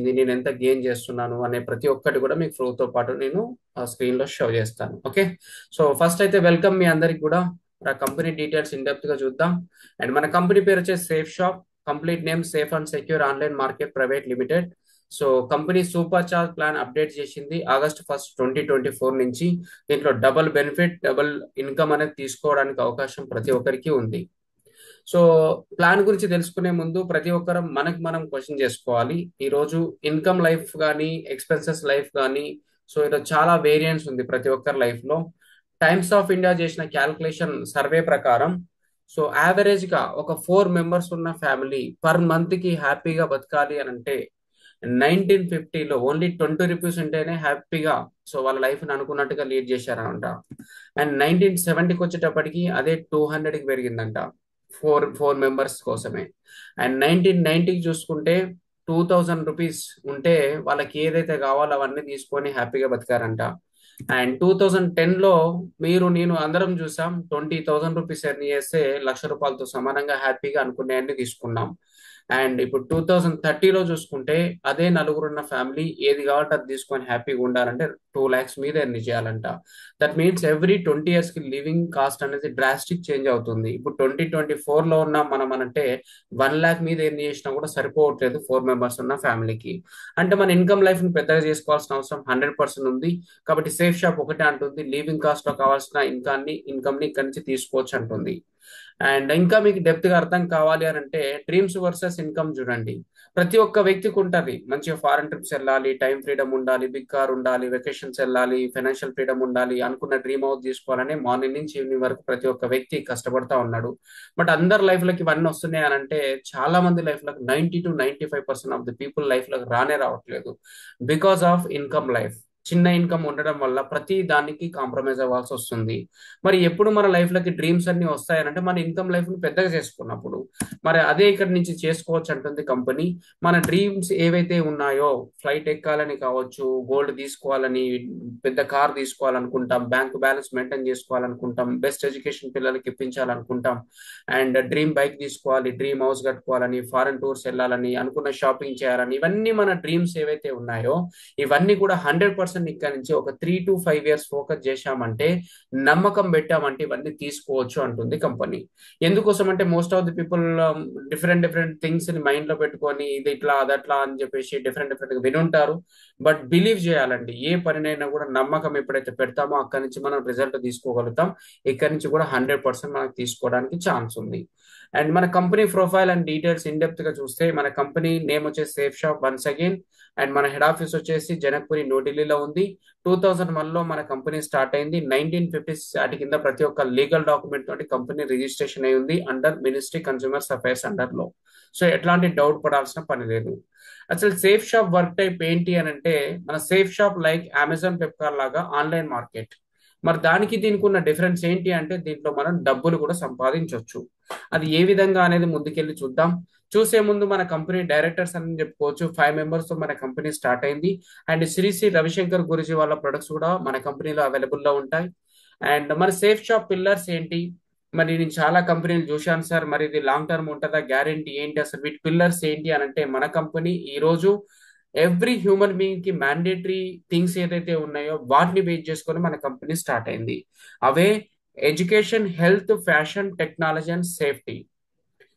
నేను ఎంత గెయిన్ చేస్తున్నాను అనే ప్రతి ఒక్కటి కూడా మీకు ఫ్లో తో పాటు నేను స్క్రీన్ లో షో చేస్తాను. ఓకే. సో ఫస్ట్ అయితే వెల్కమ్ మీ అందరికి కూడా. మన కంపెనీ డీటెయిల్స్ ఇన్ డెప్త్ గా చూద్దాం. అండ్ మన కంపెనీ పేరు వచ్చేసి safe shop. Complete name safe and secure online market private limited. So company super charge plan update చేసింది ఆగస్ట్ 1 2024 నుంచి. దీంట్లో డబుల్ బెనిఫిట్, డబుల్ ఇన్కమ్ అనేది తీసుకోవడానికి అవకాశం ప్రతి ఒక్కరికి ఉంది. సో ప్లాన్ గురించి తెలుసుకునే ముందు ప్రతి ఒక్కరం మనకి మనం క్వశ్చన్ చేసుకోవాలి. ఈ రోజు ఇన్కమ్ లైఫ్ కానీ ఎక్స్పెన్సెస్ లైఫ్ కానీ, సో ఈరోజు చాలా వేరియంట్స్ ఉంది ప్రతి ఒక్కరి లైఫ్ లో. టైమ్స్ ఆఫ్ ఇండియా చేసిన క్యాల్కులేషన్ సర్వే ప్రకారం, సో యావరేజ్ గా ఒక 4 మెంబర్స్ ఉన్న ఫ్యామిలీ పర్ మంత్ కి హ్యాపీగా బతకాలి అని అంటే 1950లో ఓన్లీ 20 రూపీస్ ఉంటేనే హ్యాపీగా సో వాళ్ళ లైఫ్ ని అనుకున్నట్టుగా లీడ్ చేశారంట. అండ్ 1970కి వచ్చేటప్పటికి అదే 200కి పెరిగిందంట. ఫోర్ ఫోర్ మెంబర్స్ కోసమే. అండ్ 1990కి చూసుకుంటే 2000 రూపీస్ ఉంటే వాళ్ళకి ఏదైతే కావాలో అవన్నీ తీసుకొని హ్యాపీగా బతికారంట. అండ్ 2010లో మీరు నేను అందరం చూసాం, 20,000 రూపీస్ ఎర్న్ చేస్తే 1,00,000 రూపాయలతో సమానంగా హ్యాపీగా అనుకునే అన్ని తీసుకున్నాం. అండ్ ఇప్పుడు 2030లో చూసుకుంటే అదే నలుగురున్న ఫ్యామిలీ ఏది కావాలంటే అది తీసుకొని హ్యాపీగా ఉండాలంటే 2 lakhs మీద ఎర్న్ చేయాలంట. దట్ మీన్స్ ఎవ్రీ 20 years కి లివింగ్ కాస్ట్ అనేది డ్రాస్టిక్ చేంజ్ అవుతుంది. ఇప్పుడు 2024లో ఉన్నాం మనం అంటే 1 lakh మీద ఎర్న్ చేసినా కూడా సరిపోవట్లేదు 4 మెంబర్స్ ఉన్న ఫ్యామిలీకి. అంటే మన ఇన్కమ్ లైఫ్ ని పెద్దగా చేసుకోవాల్సిన అవసరం 100% ఉంది. కాబట్టి సేఫ్ షాప్ ఒకటే అంటుంది, లివింగ్ కాస్ట్ లో కావాల్సిన ఇన్కమ్ ని ఇక్కడి నుంచి తీసుకోవచ్చు అంటుంది. అండ్ ఇంకా మీకు డెప్త్ గా అర్థం కావాలి అని అంటే డ్రీమ్స్ వర్సెస్ ఇన్కమ్ చూడండి. ప్రతి ఒక్క వ్యక్తికి ఉంటది, మంచిగా ఫారెన్ ట్రిప్స్ వెళ్ళాలి, టైం ఫ్రీడమ్ ఉండాలి, బిగ్ కార్ ఉండాలి, వెకేషన్స్ వెళ్ళాలి, ఫైనాన్షియల్ ఫ్రీడమ్ ఉండాలి, అనుకున్న డ్రీమ్ హౌస్ తీసుకోవాలని మార్నింగ్ నుంచి ఈవినింగ్ వరకు ప్రతి ఒక్క వ్యక్తి కష్టపడతా ఉన్నాడు. బట్ అందరి లైఫ్ లకి ఇవన్నీ వస్తున్నాయి అని అంటే చాలా మంది లైఫ్ లకు 90 to 95% of the people life లకు రానే రావట్లేదు. Because of income life. చిన్న ఇన్కమ్ ఉండడం వల్ల ప్రతి దానికి కాంప్రమైజ్ అవ్వాల్సి వస్తుంది. మరి ఎప్పుడు మన లైఫ్ లకి డ్రీమ్స్ అన్ని వస్తాయనంటే మన ఇన్కమ్ లైఫ్ ని పెద్దగా చేసుకున్నప్పుడు. మరి అదే ఇక్కడ నుంచి చేసుకోవచ్చు అంటుంది కంపెనీ. మన డ్రీమ్స్ ఏవైతే ఉన్నాయో, ఫ్లైట్ ఎక్కాలని కావచ్చు, గోల్డ్ తీసుకోవాలని, పెద్ద కార్ తీసుకోవాలనుకుంటాం, బ్యాంక్ బ్యాలెన్స్ మెయింటైన్ చేసుకోవాలనుకుంటాం, బెస్ట్ ఎడ్యుకేషన్ పిల్లలకి ఇప్పించాలనుకుంటాం, అండ్ డ్రీమ్ బైక్ తీసుకోవాలి, డ్రీమ్ హౌస్ కట్టుకోవాలని, ఫారెన్ టూర్స్ వెళ్ళాలని, అనుకున్న షాపింగ్ చేయాలని, ఇవన్నీ మన డ్రీమ్స్ ఏవైతే ఉన్నాయో ఇవన్నీ కూడా 100% ఇక్కడ నుంచి ఒక 3 to 5 years ఫోకస్ చేశామంటే, నమ్మకం పెట్టామంటే ఇవన్నీ తీసుకోవచ్చు అంటుంది కంపెనీ. ఎందుకోసం అంటే most of the people different different things ని మైండ్ లో పెట్టుకొని ఇది ఇట్లా అదట్లా అని చెప్పేసి డిఫరెంట్ డిఫరెంట్ గా వినుంటారు. బట్ బిలీవ్ చేయాలండి, ఏ పనినైనా కూడా నమ్మకం ఎప్పుడైతే పెడతామో అక్కడి నుంచి మనం రిజల్ట్ తీసుకోగలుగుతాం. ఇక్కడి నుంచి కూడా 100% మనకు తీసుకోవడానికి ఛాన్స్ ఉంది. అండ్ మన company profile and details in depth గా చూస్తే మన కంపెనీ నేమ్ వచ్చేసి safe shop once again. And మన హెడ్ ఆఫీస్ వచ్చేసి జనక్పురి, న్యూఢిల్లీలో ఉంది. 2001లో మన కంపెనీ స్టార్ట్ అయింది. 1950 వాటి కింద ప్రతి ఒక్క లీగల్ డాక్యుమెంట్ తోటి కంపెనీ రిజిస్ట్రేషన్ అయి ఉంది under ministry consumers affairs under లో. సో ఎట్లాంటి డౌట్ పడాల్సిన పని లేదు. అసలు సేఫ్ షాప్ వర్క్ టైప్ ఏంటి అని అంటే, మన safe shop like Amazon, Flipkart లాగా ఆన్లైన్ మార్కెట్. మరి దానికి దీనికి ఉన్న డిఫరెన్స్ ఏంటి అంటే దీంట్లో మనం డబ్బులు కూడా సంపాదించవచ్చు. అది ఏ విధంగా అనేది ముందుకెళ్ళి చూద్దాం. చూసే ముందు మన కంపెనీ డైరెక్టర్స్ అని చెప్పుకోవచ్చు. 5 మెంబర్స్ తో మన కంపెనీ స్టార్ట్ అయింది. అండ్ శ్రీ రవిశంకర్ గురూజీ వాళ్ళ ప్రొడక్ట్స్ కూడా మన కంపెనీలో అవైలబుల్ లో ఉంటాయి. అండ్ మన సేఫ్ షాప్ పిల్లర్స్ ఏంటి? మరి నేను చాలా కంపెనీలు చూశాను సార్, మరి ఇది లాంగ్ టర్మ్ ఉంటుందా, గ్యారంటీ ఏంటి, అసలు వీటి పిల్లర్స్ ఏంటి అని అంటే మన కంపెనీ ఈ రోజు ఎవ్రీ హ్యూమన్ బీయింగ్ కి మ్యాండేటరీ థింగ్స్ ఏదైతే ఉన్నాయో వాటిని బేస్ చేసుకొని మన కంపెనీ స్టార్ట్ అయింది. అవే education, health, fashion, technology and safety.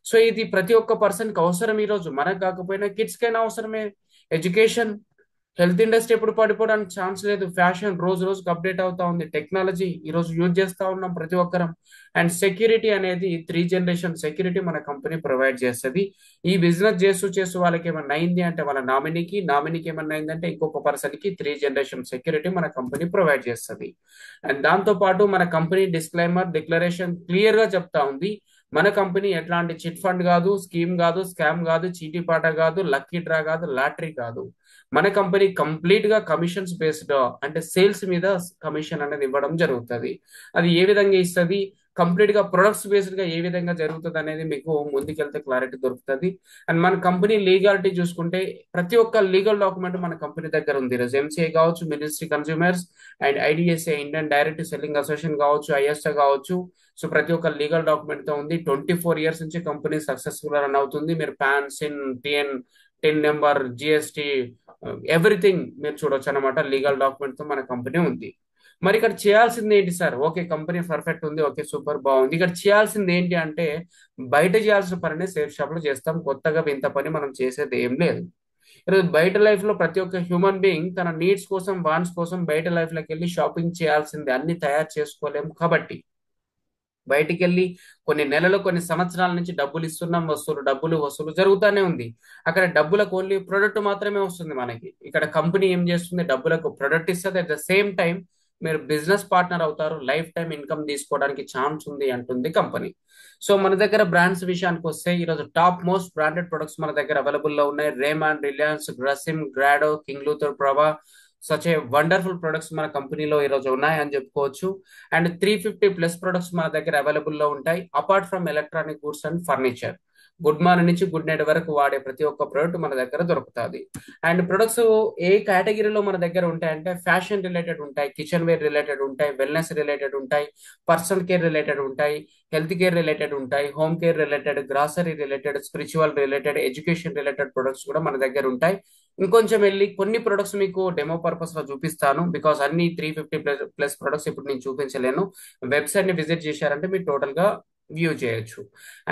So ఇది ప్రతి ఒక్క పర్సన్ కి అవసరం. ఈ రోజు మనకు కాకపోయినా కిడ్స్ కైనా అవసరమే. ఎడ్యుకేషన్, హెల్త్ ఇండస్ట్రీ ఎప్పుడు పడిపోవడానికి ఛాన్స్ లేదు. ఫ్యాషన్ రోజు రోజుకి అప్డేట్ అవుతా ఉంది. టెక్నాలజీ ఈ రోజు యూజ్ చేస్తా ఉన్నాం ప్రతి ఒక్కరం. అండ్ సెక్యూరిటీ అనేది 3 జనరేషన్ సెక్యూరిటీ మన కంపెనీ ప్రొవైడ్ చేస్తుంది. ఈ బిజినెస్ చేస్తూ చేస్తూ వాళ్ళకి ఏమన్నా అయింది అంటే వాళ్ళ నామినీకి ఏమన్నా అయిందంటే ఇంకొక పర్సన్ కి 3 జనరేషన్ సెక్యూరిటీ మన కంపెనీ ప్రొవైడ్ చేస్తుంది. అండ్ దాంతో పాటు మన కంపెనీ డిస్క్లైమర్ డిక్లరేషన్ క్లియర్ గా చెప్తా ఉంది, మన కంపెనీ ఎట్లాంటి చిట్ ఫండ్ కాదు, స్కీమ్ కాదు, స్కామ్ కాదు, చీటీపాట కాదు, లక్కీ డ్రా కాదు, లాటరీ కాదు. మన కంపెనీ కంప్లీట్ గా కమిషన్స్ బేస్డ్, అంటే సేల్స్ మీద కమిషన్ అనేది ఇవ్వడం జరుగుతుంది. అది ఏ విధంగా ఇస్తుంది, కంప్లీట్ గా ప్రొడక్ట్స్ బేస్డ్ గా ఏ విధంగా జరుగుతుంది అనేది మీకు ముందుకెళ్తే క్లారిటీ దొరుకుతుంది. అండ్ మన కంపెనీ లీగాలిటీ చూసుకుంటే ప్రతి ఒక్క లీగల్ డాక్యుమెంట్ మన కంపెనీ దగ్గర ఉంది. ఈరోజు ఎంసీఐ కావచ్చు, ministry consumers and IDSA Indian direct selling association కావచ్చు, ఐఎస్ఏ కావచ్చు. సో ప్రతి ఒక్క లీగల్ డాక్యుమెంట్ తో ఉంది. 24 years నుంచి కంపెనీ సక్సెస్ఫుల్ రన్ అవుతుంది. మీరు పాన్, సిన్, టిఎన్ టిన్ నెంబర్, జిఎస్టి, ఎవ్రీథింగ్ మీరు చూడొచ్చు అనమాట. లీగల్ డాక్యుమెంట్ తో మన కంపెనీ ఉంది. మరి ఇక్కడ చేయాల్సింది ఏంటి సార్? ఓకే, కంపెనీ పర్ఫెక్ట్ ఉంది, ఓకే సూపర్ బాగుంది. ఇక్కడ చేయాల్సింది ఏంటి అంటే బయట చేయాల్సిన పనిని సేఫ్ షాప్ లో చేస్తాం. కొత్తగా వింత పని మనం చేసేది ఏం లేదు. ఈరోజు బయట లైఫ్ లో ప్రతి ఒక్క హ్యూమన్ బీయింగ్ తన నీడ్స్ కోసం, వాంట్స్ కోసం బయట లైఫ్ లోకి వెళ్ళి షాపింగ్ చేయాల్సిందే. అన్ని తయారు చేసుకోలేము కాబట్టి బయటికి వెళ్ళి కొన్ని నెలలు, కొన్ని సంవత్సరాల నుంచి డబ్బులు ఇస్తున్నాం, డబ్బులు వసూలు జరుగుతూనే ఉంది. అక్కడ డబ్బులకు ఓన్లీ ప్రొడక్ట్ మాత్రమే వస్తుంది మనకి. ఇక్కడ కంపెనీ ఏం చేస్తుంది? డబ్బులకు ప్రొడక్ట్ ఇస్తుంది. అట్ ద సేమ్ టైం మీరు బిజినెస్ పార్ట్నర్ అవుతారు, లైఫ్ టైం ఇన్కమ్ తీసుకోవడానికి ఛాన్స్ ఉంది అంటుంది కంపెనీ. సో మన దగ్గర బ్రాండ్స్ విషయానికి వస్తే ఈరోజు టాప్ మోస్ట్ బ్రాండెడ్ ప్రొడక్ట్స్ మన దగ్గర అవైలబుల్ లో ఉన్నాయి. రేమాన్, రిలయన్స్, గ్రసిమ్, గ్రాడో, కింగ్ లూథర్, ప్రభా, సచ్ ఏ వండర్ఫుల్ ప్రొడక్ట్స్ మన కంపెనీలో ఈరోజు ఉన్నాయని చెప్పుకోవచ్చు. అండ్ 350+ ప్రొడక్ట్స్ మన దగ్గర అవైలబుల్ లో ఉంటాయి. Apart from electronic goods and furniture, good morning నుంచి గుడ్ నైట్ వరకు వాడే ప్రతి ఒక్క ప్రోడక్ట్ మన దగ్గర దొరుకుతుంది. అండ్ ప్రొడక్ట్స్ ఏ కేటగిరీలో మన దగ్గర ఉంటాయంటే ఫ్యాషన్ రిలేటెడ్ ఉంటాయి, కిచెన్ వేర్ రిలేటెడ్ ఉంటాయి, వెల్నెస్ రిలేటెడ్ ఉంటాయి, పర్సనల్ కేర్ రిలేటెడ్ ఉంటాయి, హెల్త్ కేర్ రిలేటెడ్ ఉంటాయి, home care related, grocery related, spiritual related, education related products కూడా మన దగ్గర ఉంటాయి. ఇంకొంచెం వెళ్ళి కొన్ని ప్రొడక్ట్స్ మీకు డెమో పర్పస్ లో చూపిస్తాను. బికాస్ అన్ని 350+ ప్రొడక్ట్స్ ఇప్పుడు నేను చూపించలేను. వెబ్సైట్ ని విజిట్ చేశారంటే మీరు టోటల్ గా వ్యూ చేయొచ్చు.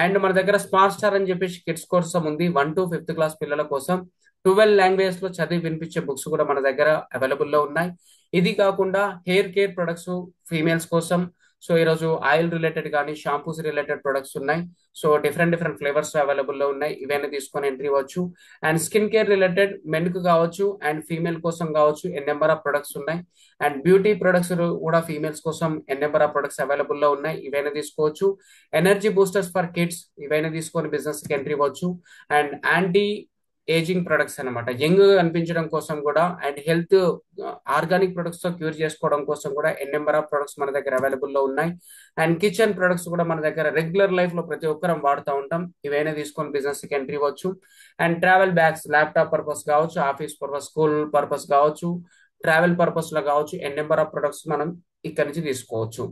అండ్ మన దగ్గర స్మార్ట్ స్టార్ అని చెప్పేసి కిడ్స్ కోసం ఉంది. 1 to 5th క్లాస్ పిల్లల కోసం 12 లాంగ్వేజెస్ లో చదివి వినిపించే బుక్స్ కూడా మన దగ్గర అవైలబుల్ లో ఉన్నాయి. ఇది కాకుండా హెయిర్ కేర్ ప్రొడక్ట్స్ ఫీమేల్స్ కోసం. సో ఈరోజు ఆయిల్ రిలేటెడ్ కానీ షాంపూస్ రిలేటెడ్ ప్రొడక్ట్స్ ఉన్నాయి. So different different flavours available లో ఉన్నాయి. ఇవన్నీ తీసుకొని ఎంట్రీ ఇవ్వచ్చు. And skin care related men కు కావచ్చు అండ్ ఫీమేల్ కోసం కావచ్చు ఎన్ నెంబర్ ఆఫ్ ప్రొడక్ట్స్ ఉన్నాయి. అండ్ బ్యూటీ ప్రొడక్ట్స్ కూడా ఫీమేల్స్ కోసం ఎన్ నెంబర్ ఆఫ్ ప్రొడక్ట్స్ అవైలబుల్ లో ఉన్నాయి. ఇవైనా తీసుకోవచ్చు. ఎనర్జీ బూస్టర్స్ ఫర్ కిడ్స్, ఇవైనా తీసుకొని బిజినెస్ కి ఎంట్రీ ఇవ్వచ్చు. అండ్ యాంటీ ఏజింగ్ ప్రొడక్ట్స్ అనమాట, యంగ్ అనిపించడం కోసం కూడా, అండ్ హెల్త్ ఆర్గానిక్ ప్రొడక్ట్స్ తో క్యూర్ చేసుకోవడం కోసం కూడా ఎన్ నెంబర్ ఆఫ్ ప్రొడక్ట్స్ మన దగ్గర అవైలబుల్ లో ఉన్నాయి. అండ్ కిచెన్ ప్రొడక్ట్స్ కూడా మన దగ్గర రెగ్యులర్ లైఫ్ లో ప్రతి ఒక్కరం వాడుతూ ఉంటాం. ఇవైనా తీసుకొని బిజినెస్ కి ఎంట్రీ ఇవ్వచ్చు. And travel bags, laptop purpose కావచ్చు, ఆఫీస్ పర్పస్, స్కూల్ పర్పస్ కావచ్చు, ట్రావెల్ పర్పస్ లో కావచ్చు, ఎన్ నెంబర్ ఆఫ్ ప్రొడక్ట్స్ మనం ఇక్కడ నుంచి తీసుకోవచ్చు.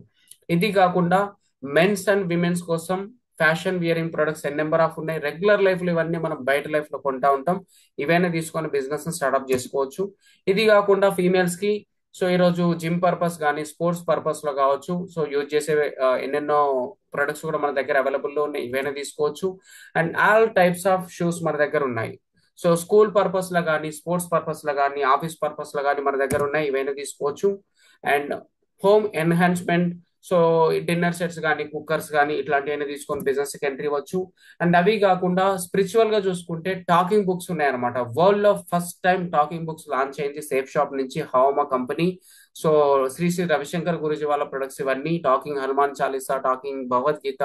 ఇది కాకుండా మెన్స్ అండ్ విమెన్స్ కోసం fashion wearing products N number of ఉన్నాయి. రెగ్యులర్ లైఫ్ లో ఇవన్నీ మనం బయట లైఫ్ లో కొంటా ఉంటాం. ఇవైనా తీసుకొని బిజినెస్ స్టార్ట్అప్ చేసుకోవచ్చు. ఇది కాకుండా ఫీమేల్స్ కి సో ఈరోజు జిమ్ పర్పస్ కానీ స్పోర్ట్స్ పర్పస్ లో కావచ్చు, సో యూజ్ చేసే ఎన్నెన్నో ప్రొడక్ట్స్ కూడా మన దగ్గర అవైలబుల్ లో ఉన్నాయి. ఇవైనా తీసుకోవచ్చు. And all types of shoes మన దగ్గర ఉన్నాయి. సో స్కూల్ పర్పస్ లో కానీ, స్పోర్ట్స్ పర్పస్ లో కానీ, ఆఫీస్ పర్పస్ లో కానీ మన దగ్గర ఉన్నాయి. ఇవైనా తీసుకోవచ్చు. And home enhancement, so dinner sets కానీ, కుక్కర్స్ కానీ ఇట్లాంటివన్నీ తీసుకొని బిజినెస్ కి ఎంట్రీ ఇవ్వచ్చు. అండ్ అవి కాకుండా స్పిరిచువల్ గా చూసుకుంటే టాకింగ్ బుక్స్ ఉన్నాయన్నమాట. వరల్డ్ లో first time talking books launch అయింది సేఫ్ షాప్ నుంచి, హౌమా కంపెనీ. సో శ్రీ శ్రీ రవిశంకర్ గురూజీ వాళ్ళ ప్రొడక్ట్స్ ఇవన్నీ. Talking Hanuman Chalisa, talking Bhagavad Gita,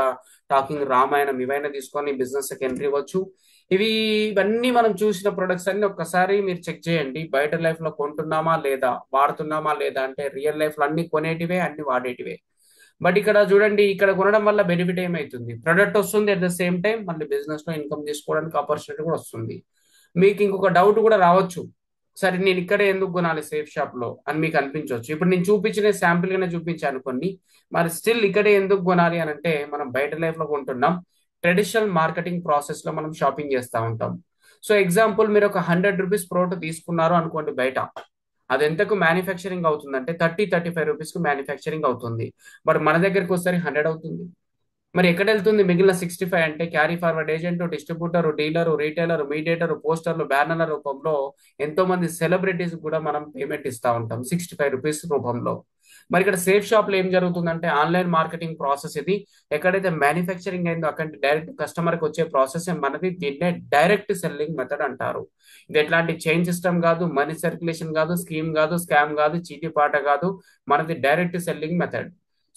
talking Ramayanam, ఇవైనా తీసుకొని బిజినెస్ కి ఎంట్రీ ఇవ్వచ్చు. ఇవన్నీ మనం చూసిన ప్రొడక్ట్స్ అన్ని ఒక్కసారి మీరు చెక్ చేయండి. బయట లైఫ్ లో కొంటున్నామా లేదా, వాడుతున్నామా లేదా అంటే రియల్ లైఫ్ లో అన్ని కొనేటివే, అన్ని వాడేటివే. బట్ ఇక్కడ చూడండి, ఇక్కడ కొనడం వల్ల బెనిఫిట్ ఏమైతుంది? ప్రొడక్ట్ వస్తుంది, అట్ ద సేమ్ టైం మళ్ళీ బిజినెస్ లో ఇన్కమ్ తీసుకోవడానికి ఆపర్చునిటీ కూడా వస్తుంది. మీకు ఇంకొక డౌట్ కూడా రావచ్చు, సరే నేను ఇక్కడే ఎందుకు కొనాలి సేఫ్ షాప్ లో అని మీకు అనిపించవచ్చు. ఇప్పుడు నేను చూపించిన శాంపిల్ గానే చూపించాను కొన్ని, మరి స్టిల్ ఇక్కడే ఎందుకు కొనాలి అని అంటే మనం బయట లైఫ్ లో కొంటున్నాం. ట్రెడిషనల్ మార్కెటింగ్ ప్రాసెస్ లో మనం షాపింగ్ చేస్తూ ఉంటాం. సో ఎగ్జాంపుల్, మీరు ఒక 100 రూపీస్ ప్రోడక్ట్ తీసుకున్నారు అనుకోండి బయట, అది ఎంతకు మ్యానుఫ్యాక్చరింగ్ అవుతుందంటే 30-35 రూపీస్ కు మ్యానుఫ్యాక్చరింగ్ అవుతుంది. బట్ మన దగ్గరికి వస్తే 100 అవుతుంది. మరి ఎక్కడ వెళ్తుంది మిగిలిన 65? అంటే carry forward agent, distributor, dealer, retailer, mediator, పోస్టర్లు, బ్యానర్ల రూపంలో ఎంతో మంది సెలబ్రిటీస్ కూడా మనం పేమెంట్ ఇస్తా ఉంటాం 65 రూపీస్ రూపంలో. మరి ఇక్కడ సేఫ్ షాప్ లో ఏం జరుగుతుందంటే ఆన్లైన్ మార్కెటింగ్ ప్రాసెస్ ఇది. ఎక్కడైతే మ్యానుఫ్యాక్చరింగ్ అయిందో అక్కడ డైరెక్ట్ కస్టమర్ కి వచ్చే ప్రాసెస్ మనది. దీన్నే డైరెక్ట్ సెల్లింగ్ మెథడ్ అంటారు. ఇది ఎట్లాంటి చైన్ సిస్టమ్ కాదు, మనీ సర్క్యులేషన్ కాదు, స్కీమ్ కాదు, స్కామ్ కాదు, చీటీ పాట కాదు, మనది డైరెక్ట్ సెల్లింగ్ మెథడ్.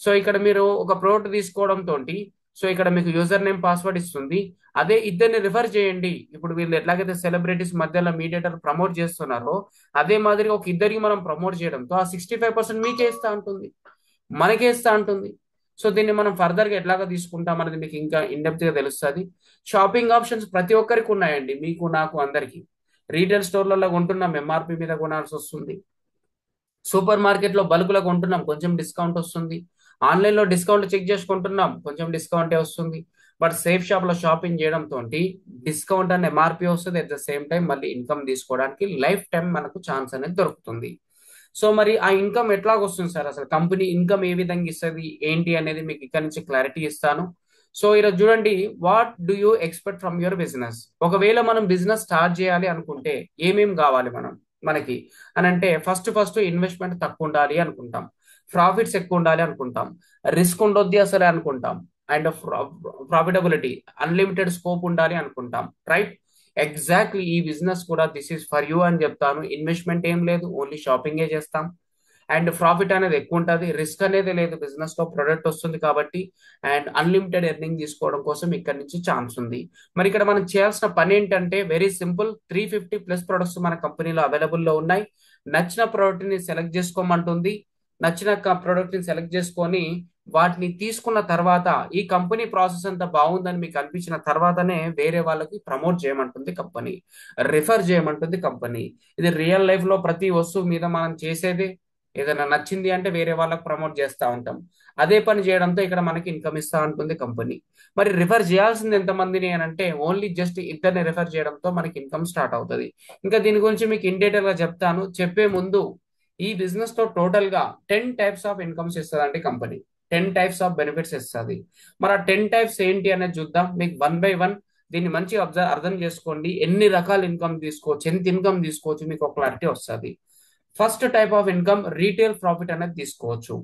సో ఇక్కడ మీరు ఒక ప్రోడక్ట్ తీసుకోవడం తోటి, సో ఇక్కడ మీకు యూజర్ నేమ్, పాస్వర్డ్ ఇస్తుంది. అదే ఇద్దరిని రిఫర్ చేయండి. ఇప్పుడు వీళ్ళు ఎట్లాగైతే సెలబ్రిటీస్ మధ్యలో మీడియేటర్ ప్రమోట్ చేస్తున్నారో, అదే మాదిరిగా ఒక ఇద్దరికి మనం ప్రమోట్ చేయడంతో ఆ 65% మీకే ఇస్తా ఉంటుంది, మనకే ఇస్తా ఉంటుంది. సో దీన్ని మనం ఫర్దర్ గా ఎట్లాగా తీసుకుంటాం అనేది మీకు ఇంకా ఇన్డెప్త్ గా తెలుస్తుంది. షాపింగ్ ఆప్షన్స్ ప్రతి ఒక్కరికి ఉన్నాయండి, మీకు, నాకు, అందరికి. రీటైల్ స్టోర్లలో కొంటున్నాం, ఎంఆర్పి మీద కొనాల్సి వస్తుంది. సూపర్ మార్కెట్ లో బల్క్ లో కొంటున్నాం, కొంచెం డిస్కౌంట్ వస్తుంది. ఆన్లైన్ లో డిస్కౌంట్ చెక్ చేసుకుంటున్నాం, కొంచెం డిస్కౌంటే వస్తుంది. బట్ సేఫ్ షాప్ లో షాపింగ్ చేయడంతో డిస్కౌంట్ అండ్ ఎంఆర్పి వస్తుంది. అట్ ద సేమ్ టైం మళ్ళీ ఇన్కమ్ తీసుకోవడానికి లైఫ్ టైం మనకు ఛాన్స్ అనేది దొరుకుతుంది. సో మరి ఆ ఇన్కమ్ ఎట్లాగ వస్తుంది సార్, అసలు కంపెనీ ఇన్కమ్ ఏ విధంగా ఇస్తుంది ఏంటి అనేది మీకు ఇక్కడ నుంచి క్లారిటీ ఇస్తాను. సో ఈరోజు చూడండి, what do you expect from your business. ఒకవేళ మనం బిజినెస్ స్టార్ట్ చేయాలి అనుకుంటే ఏమేం కావాలి మనకి అని అంటే, ఫస్ట్ ఇన్వెస్ట్మెంట్ తక్కువ ఉండాలి అనుకుంటాం, ప్రాఫిట్స్ ఎక్కువ ఉండాలి అనుకుంటాం, రిస్క్ ఉండొద్ది అసలే అనుకుంటాం, అండ్ ప్రాఫిటబిలిటీ అన్లిమిటెడ్ స్కోప్ ఉండాలి అనుకుంటాం, రైట్? ఎగ్జాక్ట్లీ ఈ బిజినెస్ కూడా దిస్ ఈస్ ఫర్ యూ అని చెప్తాను. ఇన్వెస్ట్మెంట్ ఏం లేదు, ఓన్లీ షాపింగే చేస్తాం, అండ్ ప్రాఫిట్ అనేది ఎక్కువ ఉంటుంది, రిస్క్ అనేది లేదు, బిజినెస్ లో ప్రొడక్ట్ వస్తుంది కాబట్టి, అండ్ అన్లిమిటెడ్ ఎర్నింగ్ తీసుకోవడం కోసం ఇక్కడ నుంచి ఛాన్స్ ఉంది. మరి ఇక్కడ మనం చేయాల్సిన పని ఏంటంటే వెరీ సింపుల్, 350+ ప్రొడక్ట్స్ మన కంపెనీలో అవైలబుల్ లో ఉన్నాయి. నచ్చిన ప్రోడక్ట్ ని సెలెక్ట్ చేసుకోమంటుంది. నచ్చిన ప్రోడక్ట్ ని సెలెక్ట్ చేసుకొని వాటిని తీసుకున్న తర్వాత ఈ కంపెనీ ప్రాసెస్ అంతా బాగుందని మీకు అనిపించిన తర్వాతనే వేరే వాళ్ళకి ప్రమోట్ చేయమంటుంది కంపెనీ, రిఫర్ చేయమంటుంది కంపెనీ. ఇది రియల్ లైఫ్ లో ప్రతి వస్తువు మీద మనం చేసేదే. ఏదైనా నచ్చింది అంటే వేరే వాళ్ళకి ప్రమోట్ చేస్తూ ఉంటాం. అదే పని చేయడంతో ఇక్కడ మనకి ఇన్కమ్ ఇస్తా ఉంటుంది కంపెనీ. మరి రిఫర్ చేయాల్సింది ఎంతమందిని అని అంటే ఓన్లీ జస్ట్ ఇద్దరిని రిఫర్ చేయడంతో మనకి ఇన్కమ్ స్టార్ట్ అవుతుంది. ఇంకా దీని గురించి మీకు ఇన్ డీటెయిల్ గా చెప్తాను. చెప్పే ముందు ఈ బిజినెస్ తో టోటల్ గా 10 టైప్స్ ఆఫ్ ఇన్కమ్స్ ఇస్తుంది కంపెనీ, 10 టైప్స్ ఆఫ్ బెనిఫిట్స్ ఇస్తుంది. మరి ఆ 10 టైప్స్ ఏంటి అనేది చూద్దాం. మీకు 1 బై 1 దీన్ని మంచి అర్థం చేసుకోండి. ఎన్ని రకాల ఇన్కమ్ తీసుకోవచ్చు, ఎంత ఇన్కమ్ తీసుకోవచ్చు, మీకు ఒక క్లారిటీ వస్తుంది. First type of income retail profit అనేది తీసుకోవచ్చు.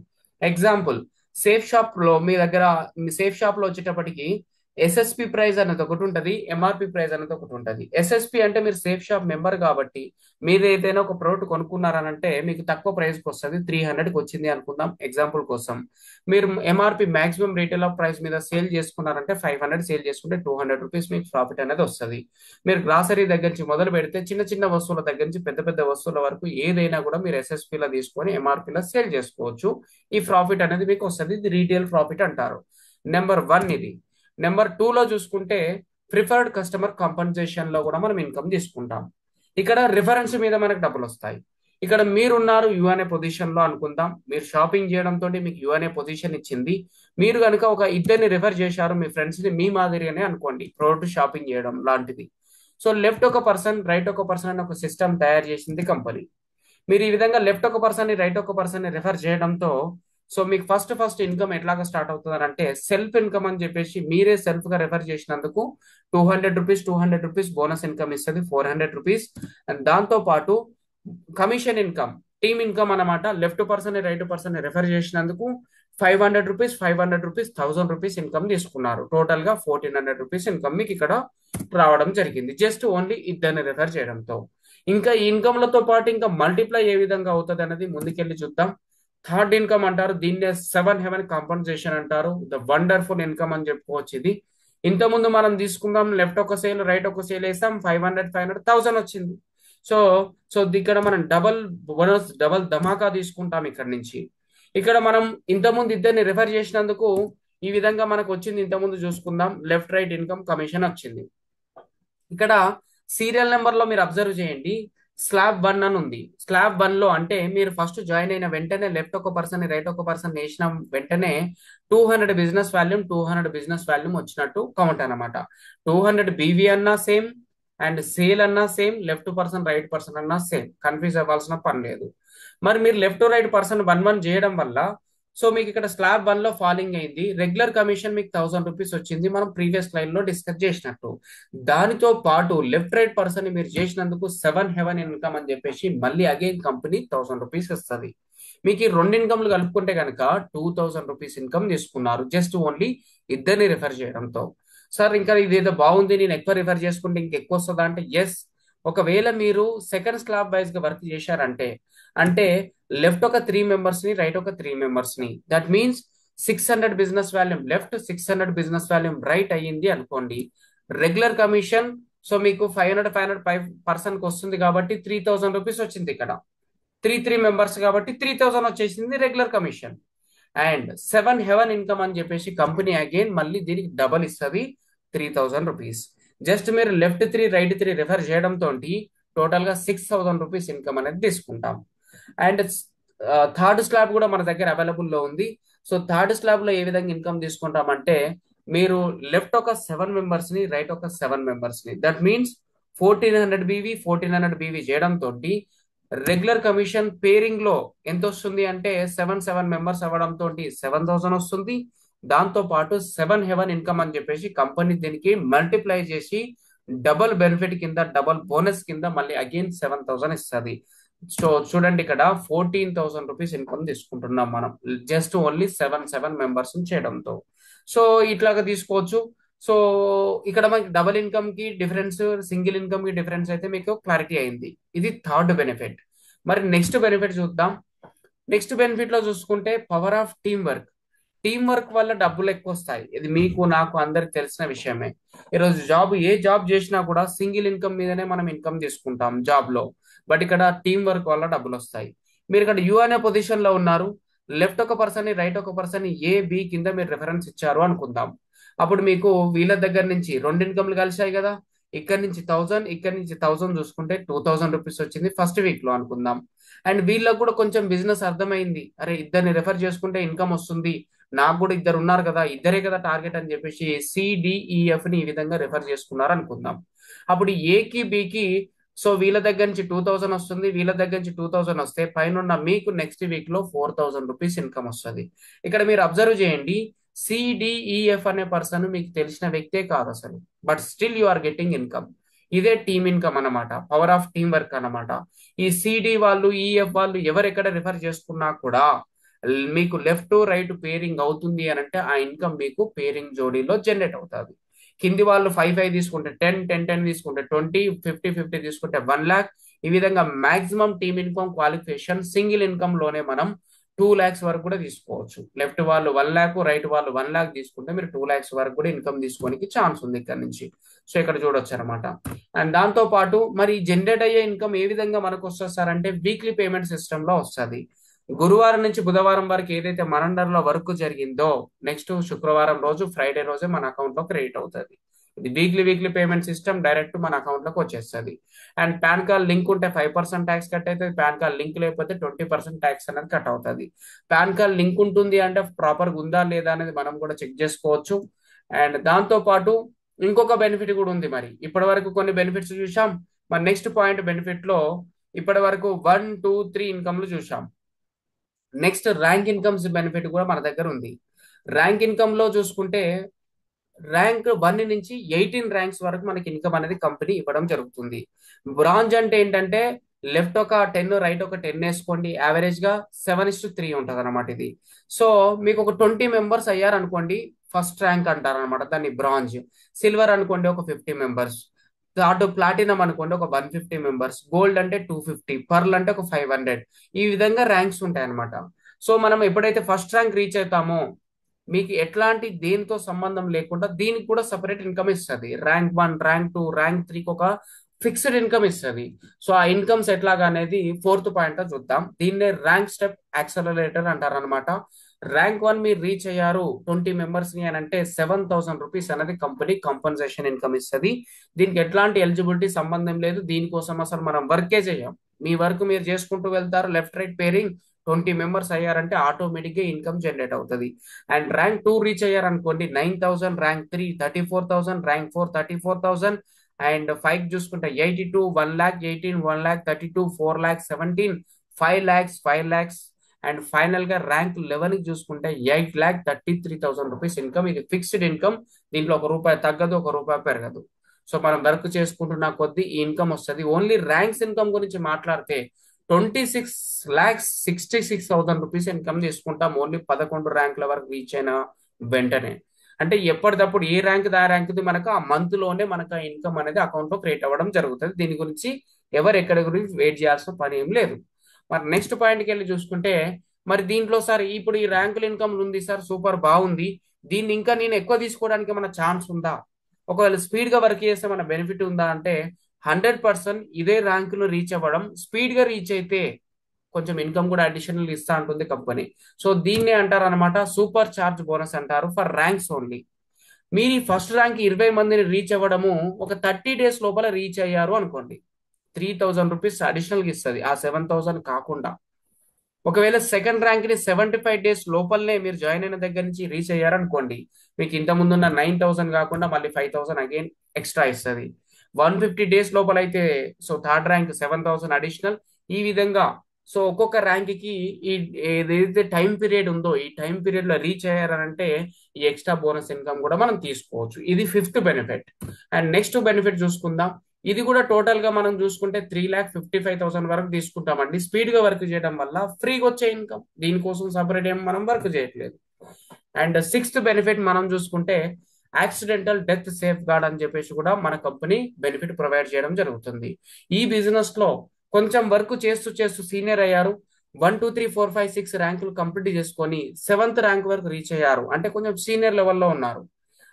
ఎగ్జాంపుల్, సేఫ్ షాప్ లో మీ దగ్గర, మీ సేఫ్ షాప్ లో వచ్చేటప్పటికి ఎస్ఎస్పి ప్రైస్ అనేది ఒకటి ఉంటుంది, ఎంఆర్పి ప్రైస్ అనేది ఒకటి ఉంటుంది. ఎస్ఎస్పి అంటే మీరు సేఫ్ షాప్ మెంబర్ కాబట్టి మీరు ఏదైనా ఒక ప్రోడక్ట్ కొనుక్కున్నారనంటే మీకు తక్కువ ప్రైస్కి వస్తుంది, 300కి వచ్చింది అనుకుందాం ఎగ్జాంపుల్ కోసం. మీరు MRP maximum retail of price మీద సేల్ చేసుకున్నారంటే 500 సేల్ చేసుకుంటే 200 రూపీస్ మీకు ప్రాఫిట్ అనేది వస్తుంది. మీరు గ్రాసరీ దగ్గర నుంచి మొదలు పెడితే చిన్న చిన్న వస్తువుల దగ్గర నుంచి పెద్ద పెద్ద వస్తువుల వరకు ఏదైనా కూడా మీరు ఎస్ఎస్పీలో తీసుకొని ఎంఆర్పీలో సేల్ చేసుకోవచ్చు. ఈ ప్రాఫిట్ అనేది మీకు వస్తుంది, ఇది రీటైల్ ప్రాఫిట్ అంటారు. నెంబర్ 1 ఇది. నెంబర్ 2 లో చూసుకుంటే ప్రిఫర్డ్ కస్టమర్ కాంపన్సేషన్ లో కూడా మనం ఇన్కమ్ తీసుకుంటాం. ఇక్కడ రిఫరెన్స్ మీద మనకు డబ్బులు వస్తాయి. ఇక్కడ మీరున్నారు యు అనే పొజిషన్ లో అనుకుందాం, మీరు షాపింగ్ చేయడంతో మీకు యు అనే పొజిషన్ ఇచ్చింది. మీరు కనుక ఒక ఇద్దరిని రిఫర్ చేశారు మీ ఫ్రెండ్స్ ని, మీ మాదిరిగానే అనుకోండి, ప్రోడక్ట్ షాపింగ్ చేయడం లాంటిది. సో లెఫ్ట్ ఒక పర్సన్, రైట్ ఒక పర్సన్ అని ఒక సిస్టమ్ తయారు చేసింది కంపెనీ. మీరు ఈ విధంగా లెఫ్ట్ ఒక పర్సన్ ని, రైట్ ఒక పర్సన్ ని రిఫర్ చేయడంతో సో మీకు ఫస్ట్ ఇన్కమ్ ఎట్లాగా స్టార్ట్ అవుతుంది అంటే సెల్ఫ్ ఇన్కమ్ అని చెప్పేసి, మీరే సెల్ఫ్ గా రెఫర్ చేసినందుకు 200 రూపీస్ బోనస్ ఇన్కమ్ ఇస్తుంది, 400 రూపీస్. అండ్ దాంతో పాటు కమిషన్ ఇన్కమ్, టీమ్ ఇన్కమ్ అన్నమాట. Left person right person refer చేసినందుకు 500 రూపీస్, 1000 రూపీస్ ఇన్కమ్ తీసుకున్నారు. టోటల్ గా 1400 రూపీస్ ఇన్కమ్ మీకు ఇక్కడ రావడం జరిగింది, జస్ట్ ఓన్లీ ఇద్దరిని రెఫర్ చేయడంతో. ఇంకా ఈ ఇన్కమ్లతో పాటు ఇంకా మల్టిప్లై ఏ విధంగా అవుతుంది అనేది ముందుకెళ్ళి చూద్దాం. థర్డ్ ఇన్కమ్ అంటారు, దీన్నే 7 హెవెన్ కాంపన్సేషన్ అంటారు. ద వండర్ఫుల్ ఇన్కమ్ అని చెప్పుకోవచ్చు ఇది. ఇంతకుముందు మనం తీసుకుందాం, లెఫ్ట్ ఒక సేల్ రైట్ ఒక సేల్ వేస్తాం, 500 1000 వచ్చింది. సో సో ఇక్కడ మనం డబల్ బోనస్, డబల్ ధమాకా తీసుకుంటాం ఇక్కడ నుంచి. ఇక్కడ మనం ఇంతకుముందు ఇద్దరిని రిఫర్ చేసినందుకు ఈ విధంగా మనకు వచ్చింది. ఇంతకుముందు చూసుకుందాం, లెఫ్ట్ రైట్ ఇన్కమ్ కమిషన్ వచ్చింది. ఇక్కడ సీరియల్ నెంబర్ లో మీరు అబ్జర్వ్ చేయండి, స్లాబ్ 1 అని ఉంది. స్లాబ్ 1 లో అంటే మీరు ఫస్ట్ జాయిన్ అయిన వెంటనే లెఫ్ట్ ఒక పర్సన్ రైట్ ఒక పర్సన్ వేసిన వెంటనే 200 బిజినెస్ వాల్యూమ్, 200 బిజినెస్ వాల్యూమ్ వచ్చినట్టు కౌంట్ అనమాట. 200 బీవీ అన్నా సేమ్, అండ్ సేల్ అన్నా same, left person right person అన్నా సేమ్, కన్ఫ్యూజ్ అవ్వాల్సిన పని లేదు. మరి మీరు లెఫ్ట్ రైట్ పర్సన్ 1 చేయడం వల్ల సో మీకు ఇక్కడ స్లాబ్ 1 లో ఫాలింగ్ అయింది. రెగ్యులర్ కమిషన్ మీకు 1000 రూపీస్ వచ్చింది, మనం ప్రీవియస్ స్లైడ్ లో డిస్కస్ చేసినట్టు. దానితో పాటు లెఫ్ట్ రైట్ పర్సన్ ని మీరు చేసినందుకు 7 హెవెన్ ఇన్కమ్ అని చెప్పేసి మళ్ళీ అగైన్ కంపెనీ 1000 రూపీస్ ఇస్తుంది. మీకు ఈ రెండు ఇన్కమ్లు కలుపుకుంటే కనుక 2000 రూపీస్ ఇన్కమ్ తీసుకున్నారు, జస్ట్ ఓన్లీ ఇద్దరిని రిఫర్ చేయడంతో. సార్ ఇంకా ఇదేదో బాగుంది, నేను ఎక్కువ రిఫర్ చేసుకుంటే ఇంకెక్కువ వస్తుందా అంటే ఎస్. ఒకవేళ మీరు సెకండ్ స్లాబ్ వైజ్ గా వర్క్ చేశారంటే, అంటే లెఫ్ట్ ఒక 3 మెంబర్స్ ని, రైట్ ఒక 3 మెంబర్స్ ని, that means 600 business volume left, 600 business volume right అయ్యింది అనుకోండి. రెగ్యులర్ కమిషన్ సో మీకు 500 పర్సన్ కి వస్తుంది కాబట్టి 3000 రూపీస్ వచ్చింది. ఇక్కడ 3 మెంబర్స్ కాబట్టి 3000 వచ్చేసింది regular commission. And 7 heaven income అని చెప్పేసి కంపెనీ అగైన్ మళ్ళీ దీనికి డబల్ ఇస్తుంది, 3000 రూపీస్. జస్ట్ మీరు లెఫ్ట్ 3 రైట్ 3 రిఫర్ చేయడంతో టోటల్ గా 6000 రూపీస్ ఇన్కమ్ అనేది తీసుకుంటాం. అండ్ థర్డ్ స్లాబ్ కూడా మన దగ్గర అవైలబుల్ లో ఉంది. సో థర్డ్ స్లాబ్ లో ఏ విధంగా ఇన్కమ్ తీసుకుంటామంటే, మీరు లెఫ్ట్ ఒక 7 మెంబర్స్ ని, రైట్ ఒక 7 మెంబర్స్ ని, దట్ మీన్స్ 1400 BV 1400 BV చేయడం తోటి రెగ్యులర్ కమిషన్ పేరింగ్ లో ఎంత వస్తుంది అంటే 7 మెంబర్స్ అవ్వడం తోటి 7,000 వస్తుంది. దాంతో పాటు 7 హెవెన్ ఇన్కమ్ అని చెప్పేసి కంపెనీ దీనికి మల్టిప్లై చేసి డబుల్ బెనిఫిట్ కింద, డబుల్ బోనస్ కింద మళ్ళీ అగైన్ 7,000 ఇస్తుంది. సో చూడండి, ఇక్కడ 14,000 రూపీస్ ఇన్కమ్ తీసుకుంటున్నాం మనం జస్ట్ ఓన్లీ 7 మెంబర్స్ చేయడంతో. సో ఇట్లాగా తీసుకోవచ్చు. సో ఇక్కడ మనకి డబుల్ ఇన్కమ్ కి డిఫరెన్స్, సింగిల్ ఇన్కమ్ కి డిఫరెన్స్ అయితే మీకు క్లారిటీ అయింది. ఇది థర్డ్ బెనిఫిట్. మరి నెక్స్ట్ బెనిఫిట్ చూద్దాం. నెక్స్ట్ బెనిఫిట్ లో చూసుకుంటే power of team work. Team work వల్ల డబ్బులు ఎక్కువ వస్తాయి. ఇది మీకు నాకు అందరికి తెలిసిన విషయమే. ఈరోజు ఏ జాబ్ చేసినా కూడా సింగిల్ ఇన్కమ్ మీదనే మనం ఇన్కమ్ తీసుకుంటాం జాబ్ లో. బట్ ఇక్కడ టీం వర్క్ వల్ల డబ్బులు వస్తాయి. మీరు ఇక్కడ యు అనే పొజిషన్ లో ఉన్నారు. లెఫ్ట్ ఒక పర్సన్ ని, రైట్ ఒక పర్సన్ ని ఏ బి కింద మీరు రెఫరెన్స్ ఇచ్చారు అనుకుందాం. అప్పుడు మీకు వీళ్ళ దగ్గర నుంచి రెండు ఇన్కమ్లు కలిసాయి కదా. ఇక్కడ నుంచి 1000, ఇక్కడ నుంచి 1000 చూసుకుంటే 2,000 రూపీస్ వచ్చింది ఫస్ట్ వీక్ లో అనుకుందాం. అండ్ వీళ్ళకి కూడా కొంచెం బిజినెస్ అర్థమైంది. అరే ఇద్దరిని రెఫర్ చేసుకుంటే ఇన్కమ్ వస్తుంది, నాకు కూడా ఇద్దరు ఉన్నారు కదా, ఇద్దరే కదా టార్గెట్ అని చెప్పేసి సిడిఈఎఫ్ ని ఈ విధంగా రెఫర్ చేసుకున్నారు అనుకుందాం. అప్పుడు ఏకి బికి సో వీళ్ళ దగ్గర నుంచి 2,000 వస్తుంది, వీళ్ళ దగ్గర నుంచి 2,000 వస్తే పైన మీకు నెక్స్ట్ వీక్ లో 4,000 రూపీస్ ఇన్కమ్ వస్తుంది. ఇక్కడ మీరు అబ్జర్వ్ చేయండి, సిడిఈఎఫ్ అనే పర్సన్ మీకు తెలిసిన వ్యక్తే కాదు అసలు, but still you are getting income. ఇదే టీమ్ ఇన్కమ్ అన్నమాట, పవర్ ఆఫ్ టీమ్ వర్క్ అన్నమాట. ఈ సిడి వాళ్ళు, ఈఎఫ్ వాళ్ళు ఎవరెక్కడ రిఫర్ చేసుకున్నా కూడా మీకు లెఫ్ట్ రైట్ పేరింగ్ అవుతుంది అని అంటే ఆ ఇన్కమ్ మీకు పేరింగ్ జోడీలో జనరేట్ అవుతుంది. కింది వాళ్ళు 5 తీసుకుంటే 10 తీసుకుంటే 20, 50 తీసుకుంటే 1 lakh. ఈ విధంగా maximum team income qualification single income లోనే మనం 2 lakhs వరకు కూడా తీసుకోవచ్చు. లెఫ్ట్ వాళ్ళు 1 lakh, రైట్ వాళ్ళు 1 lakh తీసుకుంటే మీరు 2 lakhs వరకు కూడా ఇన్కమ్ తీసుకోనికి ఛాన్స్ ఉంది ఇక్కడ నుంచి. సో ఇక్కడ చూడొచ్చు అనమాట. అండ్ దాంతో పాటు మరి జనరేట్ అయ్యే ఇన్కమ్ ఏ విధంగా మనకు వస్తుంది సార్ అంటే వీక్లీ పేమెంట్ సిస్టమ్ లో వస్తుంది. గురువారం నుంచి బుధవారం వరకు ఏదైతే మన అండర్ లో వర్క్ జరిగిందో నెక్స్ట్ శుక్రవారం రోజు, ఫ్రైడే రోజే మన అకౌంట్ లో క్రెడిట్ అవుతుంది. ఇది వీక్లీ పేమెంట్ సిస్టమ్ డైరెక్ట్ మన అకౌంట్ లోకి వచ్చేస్తుంది. అండ్ పాన్ కార్డ్ లింక్ ఉంటే 5% ట్యాక్స్ కట్ అవుతుంది. పాన్ కార్డ్ లింక్ లేకపోతే 20% ట్యాక్స్ అనేది కట్ అవుతుంది. పాన్ కార్డ్ లింక్ ఉంటుంది అంటే ప్రాపర్ గా ఉందా లేదా అనేది మనం కూడా చెక్ చేసుకోవచ్చు. అండ్ దాంతో పాటు ఇంకొక బెనిఫిట్ కూడా ఉంది. మరి ఇప్పటి వరకు కొన్ని బెనిఫిట్స్ చూసాం. మరి నెక్స్ట్ పాయింట్ బెనిఫిట్ లో ఇప్పటి వరకు 1, 2, 3 ఇన్కమ్లు చూసాం. నెక్స్ట్ ర్యాంక్ ఇన్కమ్స్ బెనిఫిట్ కూడా మన దగ్గర ఉంది. ర్యాంక్ ఇన్కమ్ లో చూసుకుంటే ర్యాంక్ 1 నుంచి 18 ర్యాంక్స్ వరకు మనకి ఇన్కమ్ అనేది కంపెనీ ఇవ్వడం జరుగుతుంది. బ్రాంజ్ అంటే ఏంటంటే లెఫ్ట్ ఒక 10, రైట్ ఒక 10 వేసుకోండి, యావరేజ్ గా 7:3 ఉంటది అనమాట ఇది. సో మీకు ఒక 20 మెంబర్స్ అయ్యారు అనుకోండి, ఫస్ట్ ర్యాంక్ అంటారు అనమాట దాన్ని బ్రాంజ్. సిల్వర్ అనుకోండి ఒక 50 మెంబర్స్, అటు ప్లాటినం అనుకోండి ఒక 150 మెంబర్స్, గోల్డ్ అంటే 250, పర్ల్ అంటే ఒక 500. ఈ విధంగా ర్యాంక్స్ ఉంటాయి అనమాట. సో మనం ఎప్పుడైతే ఫస్ట్ ర్యాంక్ రీచ్ అవుతామో మీకు ఎట్లాంటి దేనితో సంబంధం లేకుండా దీనికి కూడా సపరేట్ ఇన్కమ్ ఇస్తుంది. ర్యాంక్ 1, ర్యాంక్ 2, ర్యాంక్ 3కి ఒక ఫిక్స్డ్ ఇన్కమ్ ఇస్తుంది. సో ఆ ఇన్కమ్స్ ఎట్లాగా అనేది ఫోర్త్ పాయింట్ చూద్దాం. దీన్నే ర్యాంక్ స్టెప్ యాక్సలరేటర్ అంటారు అనమాట. ర్యాంక్ 1 మీరు రీచ్ అయ్యారు 20 మెంబర్స్ ని అని అంటే 7,000 రూపీస్ అనేది కంపెనీ కంపన్సేషన్ ఇన్కమ్ ఇస్తుంది. దీనికి ఎట్లాంటి ఎలిజిబిలిటీ సంబంధం లేదు. దీనికోసం అసలు మనం వర్కే చేయం. మీ వర్క్ మీరు చేసుకుంటూ వెళ్తారు. లెఫ్ట్ రైట్ పేరింగ్ 20 మెంబర్స్ అయ్యారంటే ఆటోమేటిక్ గా ఇన్కమ్ జనరేట్ అవుతుంది. అండ్ ర్యాంక్ 2 రీచ్ అయ్యారనుకోండి 9,000, ర్యాంక్ 3 34,000, ర్యాంక్ 4 34,000, అండ్ 5 చూసుకుంటే 82, 1,18,000, 1,32,000, 4,17,000, 5 lakhs, 5 lakhs. అండ్ ఫైనల్ గా ర్యాంక్ 11 కి చూసుకుంటే 8,33,000 రూపీస్ ఇన్కమ్. ఇది ఫిక్స్డ్ ఇన్కమ్. దీంట్లో ₹1 తగ్గదు, ₹1 పెరగదు. సో మనం వర్క్ చేసుకుంటున్న కొద్దీ ఈ ఇన్కమ్ వస్తుంది. ఓన్లీ ర్యాంక్స్ ఇన్కమ్ గురించి మాట్లాడితే 26,66,000 రూపీస్ ఇన్కమ్ తీసుకుంటాం ఓన్లీ 11 ర్యాంకుల వరకు రీచ్ అయిన వెంటనే. అంటే ఎప్పటికప్పుడు ఏ ర్యాంక్ ఆ ర్యాంక్ది మనకు ఆ మంత్ లోనే మనకు ఆ ఇన్కమ్ అనేది అకౌంట్ లో క్రియేట్ అవ్వడం జరుగుతుంది. దీని గురించి ఎవరు ఎక్కడి గురించి వెయిట్ చేయాల్సిన పని ఏం లేదు. మరి నెక్స్ట్ పాయింట్కి వెళ్ళి చూసుకుంటే మరి దీంట్లో సార్ ఇప్పుడు ఈ ర్యాంకుల ఇన్కమ్ ఉంది సార్, సూపర్ బాగుంది, దీన్ని ఇంకా నేను ఎక్కువ తీసుకోవడానికి మన ఛాన్స్ ఉందా, ఒకవేళ స్పీడ్ గా వర్క్ చేస్తే మన బెనిఫిట్ ఉందా అంటే 100% ఇదే ర్యాంకును రీచ్ అవ్వడం. స్పీడ్ గా రీచ్ అయితే కొంచెం ఇన్కమ్ కూడా అడిషనల్ ఇస్తా ఉంటుంది కంపెనీ. సో దీన్నే అంటారు అనమాట సూపర్ చార్జ్ బోనస్ అంటారు ఫర్ ర్యాంక్స్ ఓన్లీ. మీరు ఈ ఫస్ట్ ర్యాంక్ 20 మందిని రీచ్ అవ్వడము ఒక 30 days లోపల రీచ్ అయ్యారు అనుకోండి, 3,000 రూపీస్ అడిషనల్ గా ఇస్తుంది ఆ 7,000 కాకుండా. ఒకవేళ సెకండ్ ర్యాంక్ ని 75 డేస్ లోపలనే మీరు జాయిన్ అయిన దగ్గర నుంచి రీచ్ అయ్యారనుకోండి, మీకు ఇంత ముందున్న 9,000 కాకుండా మళ్ళీ 5,000 అగైన్ ఎక్స్ట్రా ఇస్తుంది. 150 డేస్ లోపల అయితే సో థర్డ్ ర్యాంక్ 7,000 అడిషనల్. ఈ విధంగా సో ఒక్కొక్క ర్యాంక్ కి ఈ ఏదైతే టైం పీరియడ్ ఉందో ఈ టైం పీరియడ్ లో రీచ్ అయ్యారనంటే ఈ ఎక్స్ట్రా బోనస్ ఇన్కమ్ కూడా మనం తీసుకోవచ్చు. ఇది fifth benefit. And next benefit చూసుకుందాం. ఇది కూడా టోటల్ గా మనం చూసుకుంటే 3,55,000 వరకు తీసుకుంటామండి. స్పీడ్ గా వర్క్ చేయడం వల్ల ఫ్రీగా వచ్చే ఇన్కమ్, దీనికోసం సపరేట్ ఏం మనం వర్క్ చేయట్లేదు. అండ్ సిక్స్త్ బెనిఫిట్ మనం చూసుకుంటే యాక్సిడెంటల్ డెత్ సేఫ్ గార్డ్ అని చెప్పేసి కూడా మన కంపెనీ బెనిఫిట్ ప్రొవైడ్ చేయడం జరుగుతుంది. ఈ బిజినెస్ లో కొంచెం వర్క్ చేస్తూ చేస్తూ సీనియర్ అయ్యారు, 1 2 3 4 5 6 ర్యాంకులు కంప్లీట్ చేసుకొని 7th ర్యాంక్ వరకు రీచ్ అయ్యారు, అంటే కొంచెం సీనియర్ లెవెల్లో ఉన్నారు.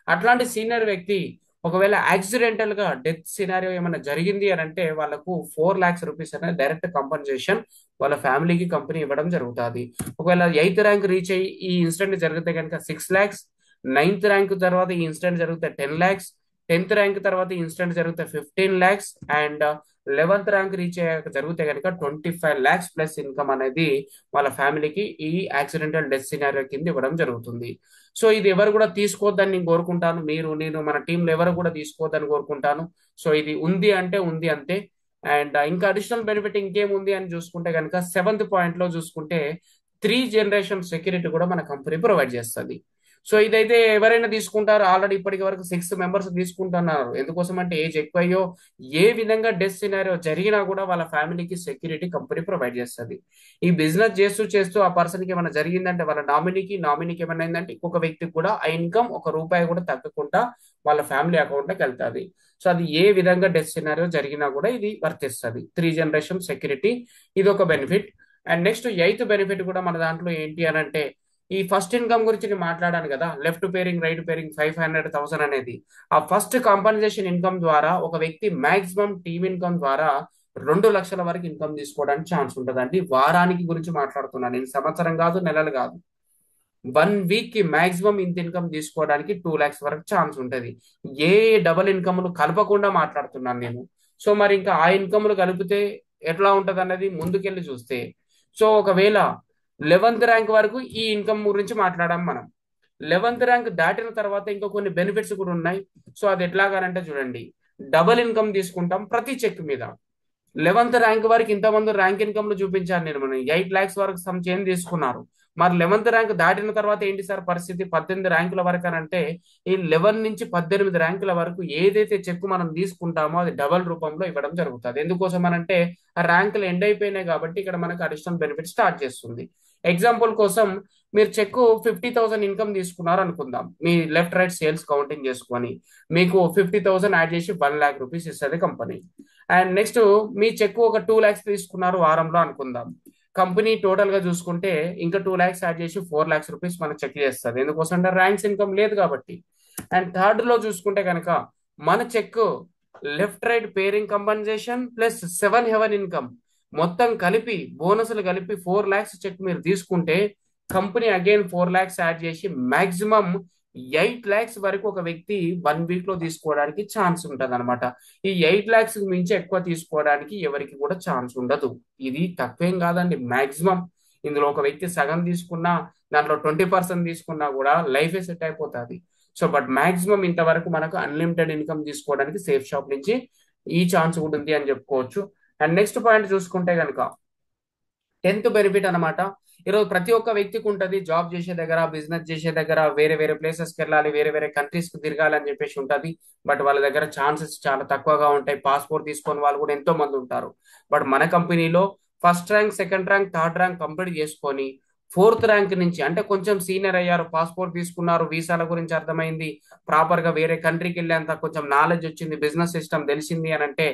అట్లాంటి సీనియర్ వ్యక్తి ఒకవేళ యాక్సిడెంటల్ గా డెత్ సినారియో ఏమైనా జరిగింది అని అంటే వాళ్ళకు 4 lakhs రూపీస్ అనేది డైరెక్ట్ కంపన్సేషన్ వాళ్ళ ఫ్యామిలీకి కంపెనీ ఇవ్వడం జరుగుతుంది. ఒకవేళ 8th ర్యాంక్ రీచ్ అయ్యి ఈ ఇన్సిడెంట్ జరిగితే కనుక 6 lakhs, 9th ర్యాంక్ తర్వాత ఈ ఇన్సిడెంట్ జరిగితే 10 lakhs, 10th ర్యాంక్ తర్వాత ఈ ఇన్సిడెంట్ జరిగితే 15 lakhs, and 11th rank reach అయ్యాక జరిగితే కనుక 25 lakhs ప్లస్ ఇన్కమ్ అనేది వాళ్ళ ఫ్యామిలీకి ఈ యాక్సిడెంటల్ డెత్ సినారియో కింద ఇవ్వడం జరుగుతుంది. సో ఇది ఎవరు కూడా తీసుకోవద్దని నేను కోరుకుంటాను. మీరు, నేను, మన టీంలో ఎవరు కూడా తీసుకోవద్దని కోరుకుంటాను. సో ఇది ఉంది అంటే ఉంది అంతే. అండ్ ఇంకా అడిషనల్ బెనిఫిట్ ఇంకేముంది అని చూసుకుంటే కనుక 7th పాయింట్ లో చూసుకుంటే 3 జనరేషన్ సెక్యూరిటీ కూడా మన కంపెనీ ప్రొవైడ్ చేస్తుంది. సో ఇదైతే ఎవరైనా తీసుకుంటారు. ఆల్రెడీ ఇప్పటికి వరకు 6 మెంబర్స్ తీసుకుంటున్నారు. ఎందుకోసం అంటే ఏజ్ ఎక్కువయ్యో ఏ విధంగా డెత్ సినారియో జరిగినా కూడా వాళ్ళ ఫ్యామిలీకి సెక్యూరిటీ కంపెనీ ప్రొవైడ్ చేస్తుంది. ఈ బిజినెస్ చేస్తూ చేస్తూ ఆ పర్సన్ కి ఏమైనా జరిగిందంటే వాళ్ళ నామినీకి ఏమైనా అయిందంటే ఇంకొక వ్యక్తికి కూడా ఆ ఇన్కమ్ 1 రూపాయి కూడా తగ్గకుండా వాళ్ళ ఫ్యామిలీ అకౌంట్ లోకి వెళ్తుంది. సో అది ఏ విధంగా డెత్ సినారియో జరిగినా కూడా ఇది వర్తిస్తుంది. 3 జనరేషన్ సెక్యూరిటీ, ఇది ఒక benefit. And next 8th benefit కూడా మన దాంట్లో ఏంటి అని అంటే, ఈ ఫస్ట్ ఇన్కమ్ గురించి నేను మాట్లాడాను కదా, లెఫ్ట్ పేరింగ్ రైట్ పేరింగ్ 500,000 అనేది ఆ ఫస్ట్ కాంపన్సేషన్ ఇన్కమ్ ద్వారా ఒక వ్యక్తి మాక్సిమం టీమ్ ఇన్కమ్ ద్వారా 2 లక్షల వరకు ఇన్కమ్ తీసుకోవడానికి ఛాన్స్ ఉంటుందండి. వారానికి గురించి మాట్లాడుతున్నాను నేను, సంవత్సరం కాదు, నెలలు కాదు. 1 వీక్ కి మాక్సిమం ఇంత ఇన్కమ్ తీసుకోవడానికి 2 lakhs వరకు ఛాన్స్ ఉంటుంది. ఏ డబల్ ఇన్కమ్లు కలపకుండా మాట్లాడుతున్నాను నేను. సో మరి ఇంకా ఆ ఇన్కమ్లు కలిపితే ఎట్లా ఉంటది అన్నది ముందుకెళ్ళి చూస్తే, సో ఒకవేళ 11th ర్యాంక్ వరకు ఈ ఇన్కమ్ గురించి మాట్లాడాం మనం. 11th ర్యాంక్ దాటిన తర్వాత ఇంకా కొన్ని బెనిఫిట్స్ కూడా ఉన్నాయి. సో అది ఎట్లాగానంటే చూడండి, డబల్ ఇన్కమ్ తీసుకుంటాం ప్రతి చెక్ మీద. 11th ర్యాంక్ వరకు ఇంతమంది ర్యాంక్ ఇన్కమ్ లు చూపించాను నేను, మనం 8 lakhs వరకు సమ్ చేంజ్ తీసుకున్నారు. మరి 11th ర్యాంక్ దాటిన తర్వాత ఏంటి సార్ పరిస్థితి, 18 ర్యాంకుల వరకు అని అంటే ఈ 11 నుంచి 18 ర్యాంకుల వరకు ఏదైతే చెక్ మనం తీసుకుంటామో అది డబల్ రూపంలో ఇవ్వడం జరుగుతుంది. ఎందుకోసం అనంటే ఆ ర్యాంకులు ఎండ్ అయిపోయినాయి కాబట్టి ఇక్కడ మనకు అడిషనల్ బెనిఫిట్ స్టార్ట్ చేస్తుంది. ఎగ్జాంపుల్ కోసం మీరు చెక్ 50,000 ఇన్కమ్ తీసుకున్నారు అనుకుందాం, మీ లెఫ్ట్ రైట్ సేల్స్ కౌంటింగ్ చేసుకొని మీకు 50,000 యాడ్ చేసి 1 lakh రూపీస్ ఇస్తుంది కంపెనీ. అండ్ నెక్స్ట్ మీ చెక్ ఒక 2 lakhs తీసుకున్నారు వారంలో అనుకుందాం, కంపెనీ టోటల్ గా చూసుకుంటే ఇంకా 2 lakhs యాడ్ చేసి 4 lakhs రూపీస్ మనకు చెక్ చేస్తుంది. ఎందుకోసం అంటే ర్యాంక్స్ ఇన్కమ్ లేదు కాబట్టి. అండ్ థర్డ్ లో చూసుకుంటే కనుక మన check left right pairing compensation plus 7 heaven income మొత్తం కలిపి బోనస్లు కలిపి 4 lakhs చెక్ మీరు తీసుకుంటే కంపెనీ అగైన్ 4 lakhs యాడ్ చేసి మాక్సిమం 8 lakhs వరకు ఒక వ్యక్తి 1 వీక్ లో తీసుకోవడానికి ఛాన్స్ ఉంటుంది అనమాట. ఈ 8 lakhs మించి ఎక్కువ తీసుకోవడానికి ఎవరికి కూడా ఛాన్స్ ఉండదు. ఇది తక్కువేం కాదండి, మాక్సిమం. ఇందులో ఒక వ్యక్తి సగం తీసుకున్నా, దాంట్లో 20% తీసుకున్నా కూడా లైఫే సెట్ అయిపోతుంది. సో బట్ మాక్సిమం ఇంతవరకు మనకు అన్లిమిటెడ్ ఇన్కమ్ తీసుకోవడానికి సేఫ్ షాప్ నుంచి ఈ ఛాన్స్ కూడా ఉంది అని చెప్పుకోవచ్చు. అండ్ నెక్స్ట్ పాయింట్ చూసుకుంటే కనుక 10th బెనిఫిట్ అనమాట. ఈరోజు ప్రతి ఒక్క వ్యక్తికి ఉంటుంది, జాబ్ చేసే దగ్గర, బిజినెస్ చేసే దగ్గర, వేరే వేరే ప్లేసెస్కి వెళ్ళాలి, వేరే వేరే కంట్రీస్ కి తిరగాలి అని చెప్పేసి ఉంటుంది. బట్ వాళ్ళ దగ్గర ఛాన్సెస్ చాలా తక్కువగా ఉంటాయి. పాస్పోర్ట్ తీసుకొని వాళ్ళు కూడా ఎంతో మంది ఉంటారు. బట్ మన కంపెనీలో first rank, second rank, third rank complete చేసుకొని 4th ర్యాంక్ నుంచి అంటే కొంచెం సీనియర్ అయ్యారు, పాస్పోర్ట్ తీసుకున్నారు, వీసాల గురించి అర్థమైంది, ప్రాపర్ గా వేరే కంట్రీకి వెళ్ళేంత కొంచెం నాలెడ్జ్ వచ్చింది, బిజినెస్ సిస్టమ్ తెలిసింది అని అంటే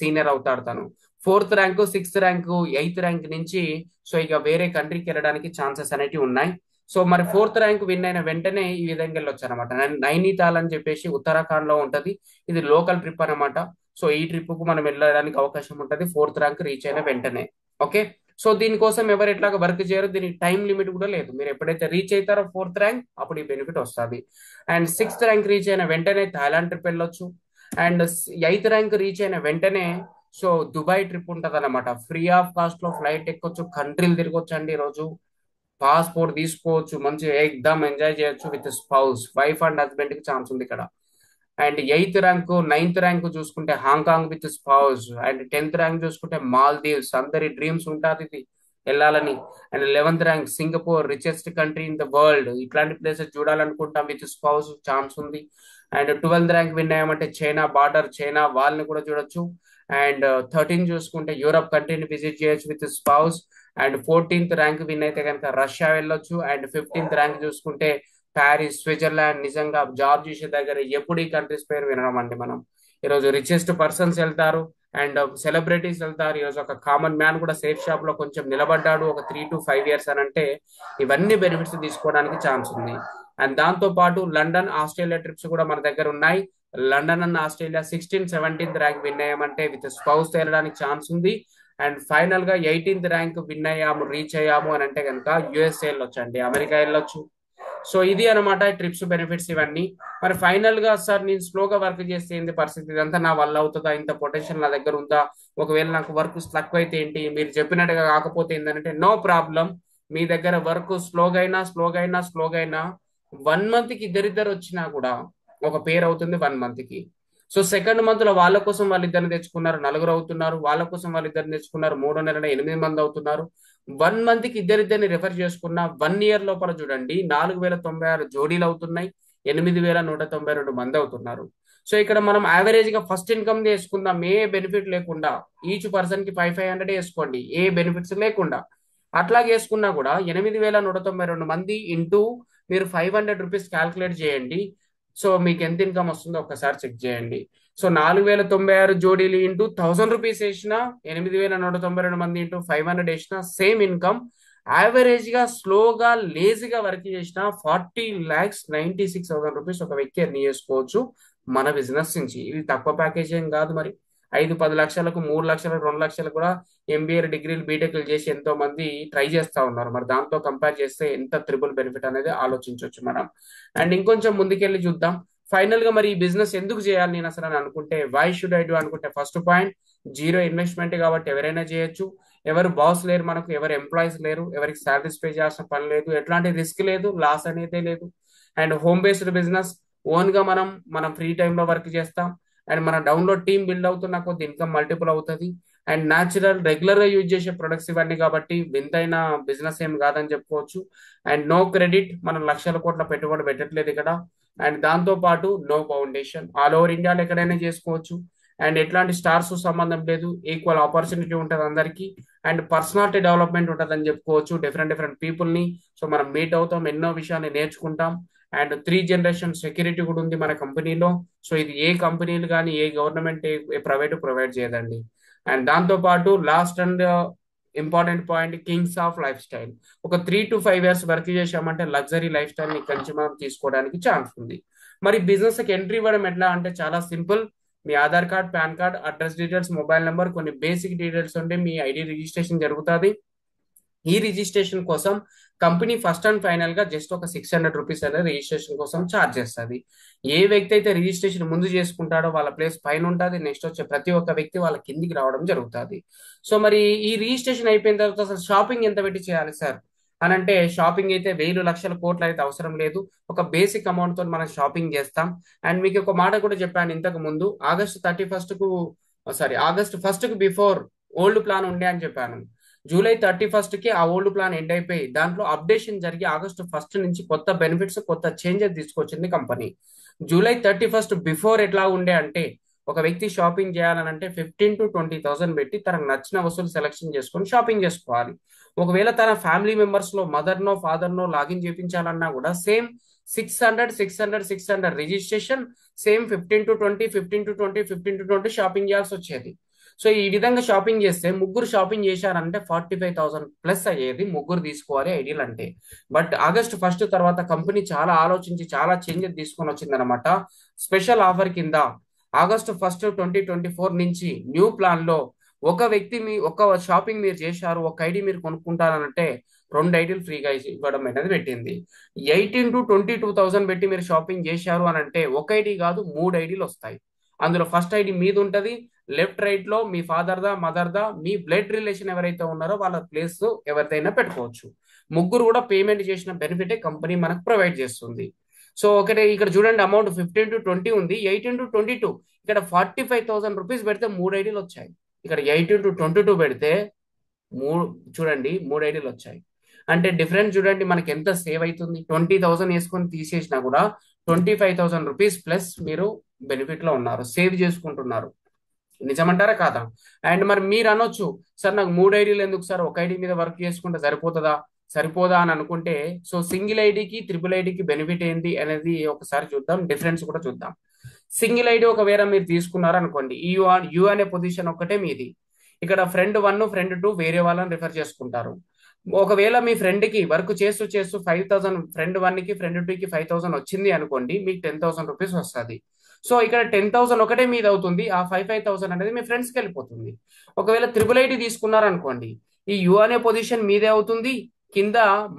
సీనియర్ అవుతాడు తను. 4th rank, 6th rank, 8th rank నుంచి సో ఇక వేరే కంట్రీకి వెళ్ళడానికి ఛాన్సెస్ అనేటివి ఉన్నాయి. సో మరి 4th ర్యాంక్ విన్ అయిన వెంటనే ఈ విధంగా వెళ్ళొచ్చు అనమాట. నైనితాల్ అని చెప్పేసి ఉత్తరాఖండ్ లో ఉంటది, ఇది లోకల్ ట్రిప్ అనమాట. సో ఈ ట్రిప్ కు మనం వెళ్ళడానికి అవకాశం ఉంటుంది 4th ర్యాంక్ రీచ్ అయిన వెంటనే. ఓకే, సో దీనికోసం ఎవరు ఎట్లాగా వర్క్ చేయరు, దీనికి టైం లిమిట్ కూడా లేదు. మీరు ఎప్పుడైతే రీచ్ అవుతారో 4th ర్యాంక్ అప్పుడు ఈ బెనిఫిట్ వస్తుంది. అండ్ 6th ర్యాంక్ రీచ్ అయిన వెంటనే థాయిలాండ్ ట్రిప్ వెళ్ళొచ్చు. అండ్ 8th ర్యాంక్ రీచ్ అయిన వెంటనే సో దుబాయ్ ట్రిప్ ఉంటది అనమాట, ఫ్రీ ఆఫ్ కాస్ట్ లో ఫ్లైట్ ఎక్కొచ్చు, కంట్రీలు తిరగొచ్చు అండి ఈరోజు. పాస్పోర్ట్ తీసుకోవచ్చు, మంచిగా ఎగ్దమ్ ఎంజాయ్ చేయొచ్చు with spouse, wife and husband కి ఛాన్స్ ఉంది ఇక్కడ. And eighth rank, ninth rank చూసుకుంటే Hong Kong with spouse. And tenth rank చూసుకుంటే మాల్దీవ్స్, అందరి డ్రీమ్స్ ఉంటుంది ఇది వెళ్ళాలని. And 11th rank Singapore, richest country in the world, ఇట్లాంటి ప్లేసెస్ చూడాలనుకుంటాం విత్ స్పౌస్, ఛాన్స్ ఉంది. అండ్ 12th ర్యాంక్ విన్ అయ్యామంటే చైనా బార్డర్, చైనా వాళ్ళని కూడా చూడొచ్చు. అండ్ 13 చూసుకుంటే యూరప్ కంట్రీని విజిట్ చేయొచ్చు with spouse. And 14th rank win అయితే కనుక రష్యా వెళ్ళొచ్చు. అండ్ 15th ర్యాంక్ చూసుకుంటే ప్యారిస్, స్విట్జర్లాండ్. నిజంగా జాబ్ చేసే దగ్గర ఎప్పుడు ఈ కంట్రీస్ పేరు వినడం అండి మనం. ఈరోజు రిచెస్ట్ పర్సన్స్ వెళ్తారు అండ్ సెలబ్రిటీస్ వెళ్తారు. ఈరోజు ఒక కామన్ మ్యాన్ కూడా సేఫ్ షాప్ లో కొంచెం నిలబడ్డాడు ఒక 3 to 5 years అని అంటే ఇవన్నీ బెనిఫిట్స్ తీసుకోవడానికి ఛాన్స్ ఉంది. అండ్ దాంతో పాటు లండన్, ఆస్ట్రేలియా ట్రిప్స్ కూడా మన దగ్గర ఉన్నాయి. London and Australia 16th, 17th rank win అయ్యామంటే విత్ స్పౌస్ తేలడానికి ఛాన్స్ ఉంది. అండ్ ఫైనల్ గా 18th ర్యాంక్ విన్ అయ్యాము, రీచ్ అయ్యాము అని అంటే కనుక యుఎస్ఏ వెళ్ళొచ్చు అండి, అమెరికా వెళ్ళొచ్చు. సో ఇది అనమాట ట్రిప్స్ బెనిఫిట్స్ ఇవన్నీ. మరి ఫైనల్ గా సార్ నేను స్లోగా వర్క్ చేస్తే ఏంది పరిస్థితి, ఇదంతా నా వల్ల అవుతుందా, ఇంత పొటెన్షియల్ నా దగ్గర ఉందా, ఒకవేళ నాకు వర్క్ తక్కువ అయితే ఏంటి, మీరు చెప్పినట్టుగా కాకపోతే ఏంటంటే నో ప్రాబ్లం. మీ దగ్గర వర్క్ స్లోగా అయినా 1 month కి ఇద్దరిద్దరు వచ్చినా కూడా ఒక పేరు అవుతుంది 1 month కి. సో సెకండ్ మంత్ లో వాళ్ళ కోసం వాళ్ళిద్దరిని తెచ్చుకున్నారు, నలుగురు అవుతున్నారు. వాళ్ళ కోసం వాళ్ళిద్దరిని తెచ్చుకున్నారు, 3 నెలల 8 మంది అవుతున్నారు. 1 month కి ఇద్దరిద్దరిని రెఫర్ చేసుకున్న 1 year లోపల చూడండి 4096 జోడీలు అవుతున్నాయి, 8192 మంది అవుతున్నారు. సో ఇక్కడ మనం యావరేజ్ గా ఫస్ట్ ఇన్కమ్ చేసుకుందాం, ఏ బెనిఫిట్ లేకుండా. ఈచ్ పర్సన్ కి 500 వేసుకోండి, ఏ బెనిఫిట్స్ లేకుండా. అట్లా వేసుకున్నా కూడా 8192 మంది ఇంటూ మీరు 500 రూపీస్ క్యాల్కులేట్ చేయండి. సో మీకు ఎంత ఇన్కమ్ వస్తుందో ఒక్కసారి చెక్ చేయండి. సో 4096 జోడీలు ఇంటూ 1000 రూపీస్ వేసిన, 8192 మంది ఇంటూ 500 వేసిన సేమ్ ఇన్కమ్. యావరేజ్ గా స్లోగా లేజీగా వర్క్ చేసిన 40,96,000 రూపీస్ ఒక వ్యక్తి ఎర్న్ చేసుకోవచ్చు మన బిజినెస్ నుంచి. ఇది తక్కువ ప్యాకేజ్ ఏం కాదు మరి. 5-10 లక్షలకు, 3 లక్షలకు, 2 లక్షలకు కూడా ఎంబీఏ డిగ్రీలు, బీటెక్లు చేసి ఎంతో మంది ట్రై చేస్తా ఉన్నారు. మరి దాంతో కంపేర్ చేస్తే ఎంత త్రిబుల్ బెనిఫిట్ అనేది ఆలోచించవచ్చు మనం. అండ్ ఇంకొంచెం ముందుకెళ్ళి చూద్దాం. ఫైనల్ గా మరి ఈ బిజినెస్ ఎందుకు చేయాలి నేను అసలు అని అనుకుంటే, వై షుడ్ ఐ డూ అనుకుంటే, ఫస్ట్ పాయింట్, జీరో ఇన్వెస్ట్మెంట్ కాబట్టి ఎవరైనా చేయొచ్చు. ఎవరు బాస్ లేరు మనకు, ఎవరు ఎంప్లాయీస్ లేరు, ఎవరికి శాలరీస్ పే చేయాల్సిన పని లేదు, ఎట్లాంటి రిస్క్ లేదు, లాస్ అనేది లేదు. And home based business, own గా మనం ఫ్రీ టైంలో వర్క్ చేస్తాం. అండ్ మన డౌన్లోడ్ టీమ్ బిల్డ్ అవుతున్న కొద్ది ఇన్కమ్ మల్టిపుల్ అవుతుంది. అండ్ న్యాచురల్ రెగ్యులర్ గా యూజ్ చేసే ప్రొడక్ట్స్ ఇవన్నీ కాబట్టి వింతైన బిజినెస్ ఏం కాదని చెప్పుకోవచ్చు. అండ్ నో క్రెడిట్, మనం లక్షల కోట్ల పెట్టుబడి పెట్టట్లేదు ఇక్కడ. అండ్ దాంతో పాటు నో ఫౌండేషన్, ఆల్ ఓవర్ ఇండియాలో ఎక్కడైనా చేసుకోవచ్చు. అండ్ ఎట్లాంటి స్టార్స్ సంబంధం లేదు, ఈక్వల్ ఆపర్చునిటీ ఉంటుంది అందరికీ. అండ్ పర్సనాలిటీ డెవలప్మెంట్ ఉంటుంది అని చెప్పుకోవచ్చు, డిఫరెంట్ డిఫరెంట్ పీపుల్ ని. సో మనం మీట్ అవుతాం, ఎన్నో విషయాన్ని నేర్చుకుంటాం. అండ్ 3 generation సెక్యూరిటీ కూడా ఉంది మన కంపెనీలో. సో ఇది ఏ కంపెనీలు కానీ, ఏ గవర్నమెంట్, ఏ ప్రైవేట్ ప్రొవైడ్ చేయదండి. అండ్ దాంతో పాటు last and important point, kings of life style. ఒక 3 to 5 years వర్క్ చేసామంటే లగ్జరీ లైఫ్ స్టైల్ ని కొంచెం మనం తీసుకోవడానికి ఛాన్స్ ఉంది. మరి బిజినెస్ కి ఎంట్రీ ఇవ్వడం ఎట్లా అంటే చాలా సింపుల్. మీ Aadhaar card, PAN card, address details, mobile number, కొన్ని బేసిక్ డీటెయిల్స్ ఉంటే మీ ఐడి రిజిస్ట్రేషన్ జరుగుతుంది. ఈ రిజిస్ట్రేషన్ కోసం కంపెనీ ఫస్ట్ అండ్ ఫైనల్ గా జస్ట్ ఒక 600 రూపీస్ అనేది రిజిస్ట్రేషన్ కోసం ఛార్జ్ చేస్తుంది. ఏ వ్యక్తి అయితే రిజిస్ట్రేషన్ ముందు చేసుకుంటాడో వాళ్ళ ప్లేస్ పైన ఉంటుంది, నెక్స్ట్ వచ్చే ప్రతి ఒక్క వ్యక్తి వాళ్ళ కిందికి రావడం జరుగుతుంది. సో మరి ఈ రిజిస్ట్రేషన్ అయిపోయిన తర్వాత అసలు షాపింగ్ ఎంత పెట్టి చేయాలి సార్ అని అంటే, షాపింగ్ అయితే 1000 లక్షల కోట్లు అయితే అవసరం లేదు. ఒక బేసిక్ అమౌంట్ తో మనం షాపింగ్ చేస్తాం. అండ్ మీకు ఒక మాట కూడా చెప్పాను ఇంతకు ముందు, ఆగస్ట్ 1కు బిఫోర్ ఓల్డ్ ప్లాన్ ఉండే అని చెప్పాను. జూలై 31కి ఆ ఓల్డ్ ప్లాన్ ఎండ్ అయిపోయి దాంట్లో అప్డేషన్ జరిగి ఆగస్ట్ 1 నుంచి కొత్త బెనిఫిట్స్, కొత్త చేంజెస్ తీసుకొచ్చింది కంపెనీ. జూలై 31 బిఫోర్ ఎట్లా ఉండే అంటే, ఒక వ్యక్తి షాపింగ్ చేయాలని అంటే 15,000 to 20,000 పెట్టి తనకు నచ్చిన వస్తువులు సెలెక్షన్ చేసుకొని షాపింగ్ చేసుకోవాలి. ఒకవేళ తన ఫ్యామిలీ మెంబర్స్ లో మదర్ ఫాదర్ లాగిన్ చేయించాలన్నా కూడా same 600 registration, same 15 to 20 shopping చేయాల్సి వచ్చేది. సో ఈ విధంగా షాపింగ్ చేస్తే ముగ్గురు షాపింగ్ చేశారంటే 45,000 ప్లస్ అయ్యేది, ముగ్గురు తీసుకోవాలి ఐడియల్ అంటే. బట్ ఆగస్ట్ 1 తర్వాత కంపెనీ చాలా ఆలోచించి చాలా చేంజెస్ తీసుకొని వచ్చిందనమాట. స్పెషల్ ఆఫర్ కింద ఆగస్ట్ 1, 2024 నుంచి న్యూ ప్లాన్ లో ఒక వ్యక్తి ఒక షాపింగ్ మీరు చేశారు, ఒక ఐడి మీరు కొనుక్కుంటారంటే 2 ఐడీలు ఫ్రీగా ఇవ్వడం అనేది పెట్టింది. 18 to 22,000 పెట్టి మీరు షాపింగ్ చేశారు అని అంటే ఒక ఐడి కాదు 3 ఐడీలు వస్తాయి. అందులో ఫస్ట్ ఐడి మీది ఉంటది, లెఫ్ట్ రైట్ లో మీ ఫాదర్ దా మదర్ దా మీ బ్లడ్ రిలేషన్ ఎవరైతే ఉన్నారో వాళ్ళ ప్లేస్ ఎవరిదైనా పెట్టుకోవచ్చు. ముగ్గురు కూడా పేమెంట్ చేసిన బెనిఫిటే కంపెనీ మనకు ప్రొవైడ్ చేస్తుంది. సో ఒకటే ఇక్కడ చూడండి, అమౌంట్ 15 to 20 ఉంది, 18 to 22. ఇక్కడ 45,000 రూపీస్ పెడితే 3 ఐడీలు వచ్చాయి. ఇక్కడ 18 to 22 పెడితే మూడు, చూడండి 3 ఐడీలు వచ్చాయి. అంటే డిఫరెన్స్ చూడండి మనకి ఎంత సేవ్ అవుతుంది. 20,000 వేసుకొని తీసేసినా కూడా 25,000 రూపీస్ ప్లస్ మీరు బెనిఫిట్ లో ఉన్నారు, సేవ్ చేసుకుంటున్నారు. నిజమంటారా కాదా? అండ్ మరి మీరు అనొచ్చు, సార్ నాకు 3 ఐడీలు ఎందుకు సార్, ఒక ఐడి మీద వర్క్ చేసుకుంటే సరిపోతుందా, సరిపోదా అని అనుకుంటే, సో సింగిల్ ఐడికి త్రిపుల్ ఐడికి బెనిఫిట్ ఏంటి అనేది ఒకసారి చూద్దాం, డిఫరెన్స్ కూడా చూద్దాం. సింగిల్ ఐడి ఒకవేళ మీరు తీసుకున్నారు అనుకోండి, ఈ యు అనే పొజిషన్ ఒక్కటే మీది. ఇక్కడ ఫ్రెండ్ 1 ఫ్రెండ్ 2 వేరే వాళ్ళని రిఫర్ చేసుకుంటారు. ఒకవేళ మీ ఫ్రెండ్ కి వర్క్ చేస్తూ చేస్తూ 5,000, ఫ్రెండ్ 1 కి ఫ్రెండ్ 2 కి 5,000 వచ్చింది అనుకోండి, మీకు 10,000 రూపీస్ వస్తుంది. సో ఇక్కడ 10,000 ఒకటే మీద అవుతుంది, ఆ 5,000 అనేది మీ ఫ్రెండ్స్కి వెళ్ళిపోతుంది. ఒకవేళ త్రిబుల్ ఐడి తీసుకున్నారు అనుకోండి, ఈ యు అనే పొజిషన్ మీదే అవుతుంది. కింద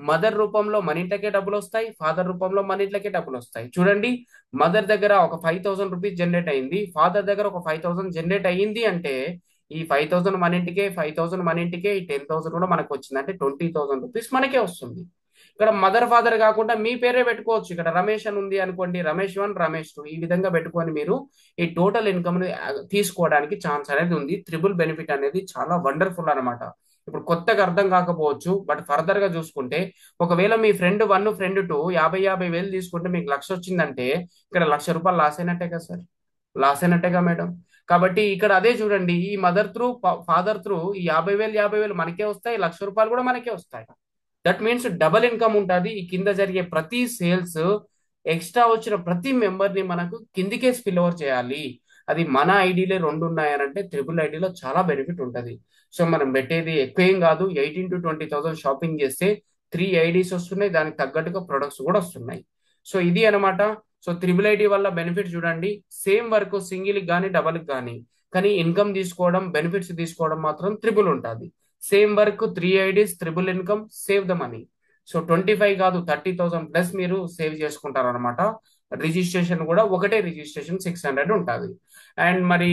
మదర్ రూపంలో మన ఇంట్లోకే డబ్బులు వస్తాయి, ఫాదర్ రూపంలో మన ఇంట్లోకే డబ్బులు వస్తాయి. చూడండి, మదర్ దగ్గర ఒక 5,000 రూపీస్ జనరేట్ అయింది, ఫాదర్ దగ్గర ఒక 5,000 జనరేట్ అయ్యింది అంటే ఈ 5,000 మన ఇంటికే, 5,000 మన ఇంటికే, ఈ 10,000 కూడా మనకు వచ్చింది అంటే 20,000 రూపీస్ మనకే వస్తుంది. ఇక్కడ మదర్ ఫాదర్ కాకుండా మీ పేరే పెట్టుకోవచ్చు. ఇక్కడ రమేష్ అని ఉంది అనుకోండి, రమేష్ 1 రమేష్ 2 ఈ విధంగా పెట్టుకొని మీరు ఈ టోటల్ ఇన్కమ్ ని తీసుకోవడానికి ఛాన్స్ అనేది ఉంది. త్రిబుల్ బెనిఫిట్ అనేది చాలా వండర్ఫుల్ అన్నమాట. ఇప్పుడు కొత్తగా అర్థం కాకపోవచ్చు, బట్ ఫర్దర్ గా చూసుకుంటే ఒకవేళ మీ ఫ్రెండ్ 1 ఫ్రెండ్ 2 50,000 తీసుకుంటే మీకు 1,00,000 వచ్చిందంటే ఇక్కడ 1,00,000 రూపాయలు లాస్ అయినట్టే కదా సార్, లాస్ అయినట్టేగా మేడం. కాబట్టి ఇక్కడ అదే చూడండి, ఈ మదర్ త్రూ ఫాదర్ త్రూ ఈ 50,000 మనకే వస్తాయి, 1,00,000 రూపాయలు కూడా మనకే వస్తాయి. దట్ మీన్స్ డబల్ ఇన్కమ్ ఉంటుంది. ఈ కింద జరిగే ప్రతి సేల్స్, ఎక్స్ట్రా వచ్చిన ప్రతి మెంబర్ ని మనకు కిందికే స్పిల్ ఓవర్ చేయాలి. అది మన ఐడీలే రెండు ఉన్నాయనంటే త్రిబుల్ ఐడీలో చాలా బెనిఫిట్ ఉంటుంది. సో మనం పెట్టేది ఎక్కువ ఏం కాదు, 18,000 to 20,000 షాపింగ్ చేస్తే 3 ఐడీస్ వస్తున్నాయి, దానికి తగ్గట్టుగా ప్రొడక్ట్స్ కూడా వస్తున్నాయి. సో ఇది అనమాట. సో త్రిబుల్ ఐడి వల్ల బెనిఫిట్ చూడండి, సేమ్ వర్క్ సింగిల్ కానీ డబల్ కానీ, కానీ ఇన్కమ్ తీసుకోవడం బెనిఫిట్స్ తీసుకోవడం మాత్రం త్రిబుల్ ఉంటుంది. Same work 3 IDs triple income, save the money. So 25 కాదు 30,000 ప్లస్ మీరు సేవ్ చేసుకుంటారు అనమాట. రిజిస్ట్రేషన్ కూడా ఒకటే రిజిస్ట్రేషన్ 600 ఉంటుంది. అండ్ మరి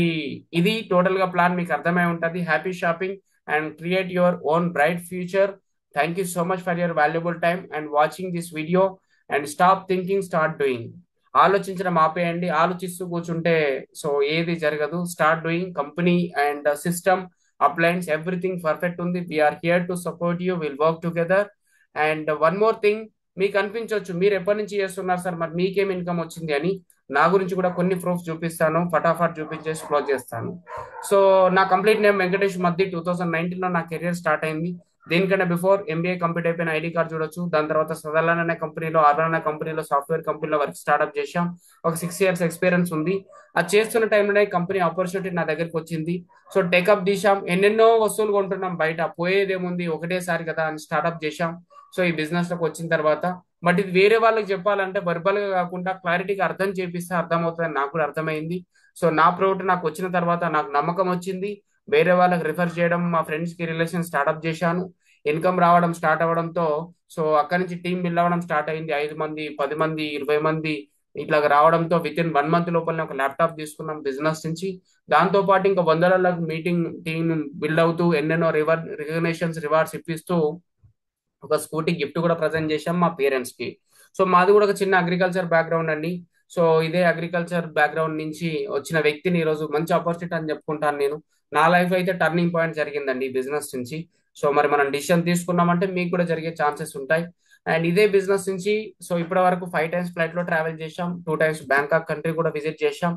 ఇది టోటల్ గా ప్లాన్ మీకు అర్థమై ఉంటుంది. Happy shopping and create your own bright future. Thank you so much for your valuable time and watching this video. And stop thinking, start doing. ఆలోచించడం ఆపేయండి, ఆలోచిస్తూ కూర్చుంటే సో ఏది జరగదు. Start doing. Company and system, appliance, everything perfect ఉంది. We are here to support you, will work together. And one more thing, మీకు అనిపించవచ్చు మీరు ఎప్పటి నుంచి చేస్తున్నారు సార్, మరి మీకేం ఇన్కమ్ వచ్చింది అని. నా గురించి కూడా కొన్ని ప్రూఫ్స్ చూపిస్తాను, ఫటాఫట్ చూపించేసి క్లోజ్ చేస్తాను. సో నా కంప్లీట్ నేమ్ వెంకటేష్ మద్ది. 2019లో నా కెరియర్ స్టార్ట్ అయింది. దీనికన్నా బిఫోర్ ఎంబీఏ కంప్లీట్ అయిపోయిన ఐడి కార్డ్ చూడొచ్చు. దాని తర్వాత సదర్లాండ్ అనే కంపెనీలో, అర్బన్ అనే కంపెనీలో, సాఫ్ట్వేర్ కంపెనీలో వర్క్ స్టార్ట్అప్ చేశాం. ఒక 6 years ఎక్స్పీరియన్స్ ఉంది. అది చేస్తున్న టైంలోనే కంపెనీ ఆపర్చునిటీ నా దగ్గరికి వచ్చింది. సో టేకప్ తీసాం, ఎన్నెన్నో వస్తువులు కొంటున్నాం బయట, పోయేదేముంది ఒకటేసారి కదా అని స్టార్ట్అప్ చేశాం. సో ఈ బిజినెస్ లోకి వచ్చిన తర్వాత, బట్ ఇది వేరే వాళ్ళకి చెప్పాలంటే వర్బల్ గా కాకుండా క్లారిటీగా అర్థం చేపిస్తే అర్థమవుతుందని నాకు కూడా అర్థమైంది. సో నా ప్రోడక్ట్ నాకు వచ్చిన తర్వాత నాకు నమ్మకం వచ్చింది. వేరే వాళ్ళకి రిఫర్ చేయడం, మా ఫ్రెండ్స్ కి రిలేషన్ స్టార్ట్అప్ చేశాను. ఇన్కమ్ రావడం స్టార్ట్ అవ్వడంతో సో అక్కడి నుంచి టీం బిల్డ్ అవ్వడం స్టార్ట్ అయింది. 5 మంది, 10 మంది, 20 మంది ఇట్లా రావడంతో విత్ ఇన్ 1 month లోపలనే ఒక ల్యాప్టాప్ తీసుకున్నాం బిజినెస్ నుంచి. దాంతో పాటు ఇంకా వందలకు మీటింగ్ టీం బిల్డ్ అవుతూ ఎన్నెన్నో రికగ్నేషన్స్, రివార్డ్స్ ఇప్పిస్తూ ఒక స్కూటీ గిఫ్ట్ కూడా ప్రజెంట్ చేశాం మా పేరెంట్స్ కి. సో మాది కూడా ఒక చిన్న అగ్రికల్చర్ బ్యాక్గ్రౌండ్ అండి. సో ఇదే అగ్రికల్చర్ బ్యాక్గ్రౌండ్ నుంచి వచ్చిన వ్యక్తిని ఈరోజు మంచి ఆపర్చునిటీ అని చెప్పుకుంటాను నేను. నా లైఫ్ అయితే టర్నింగ్ పాయింట్ జరిగిందండి ఈ బిజినెస్ నుంచి. సో మరి మనం డిసిషన్ తీసుకున్నామంటే మీకు కూడా జరిగే ఛాన్సెస్ ఉంటాయి. అండ్ ఇదే బిజినెస్ నుంచి సో ఇప్పటి వరకు 5 times ఫ్లైట్ లో ట్రావెల్ చేశాం, 2 times బ్యాంకాక్ కంట్రీ కూడా విజిట్ చేశాం.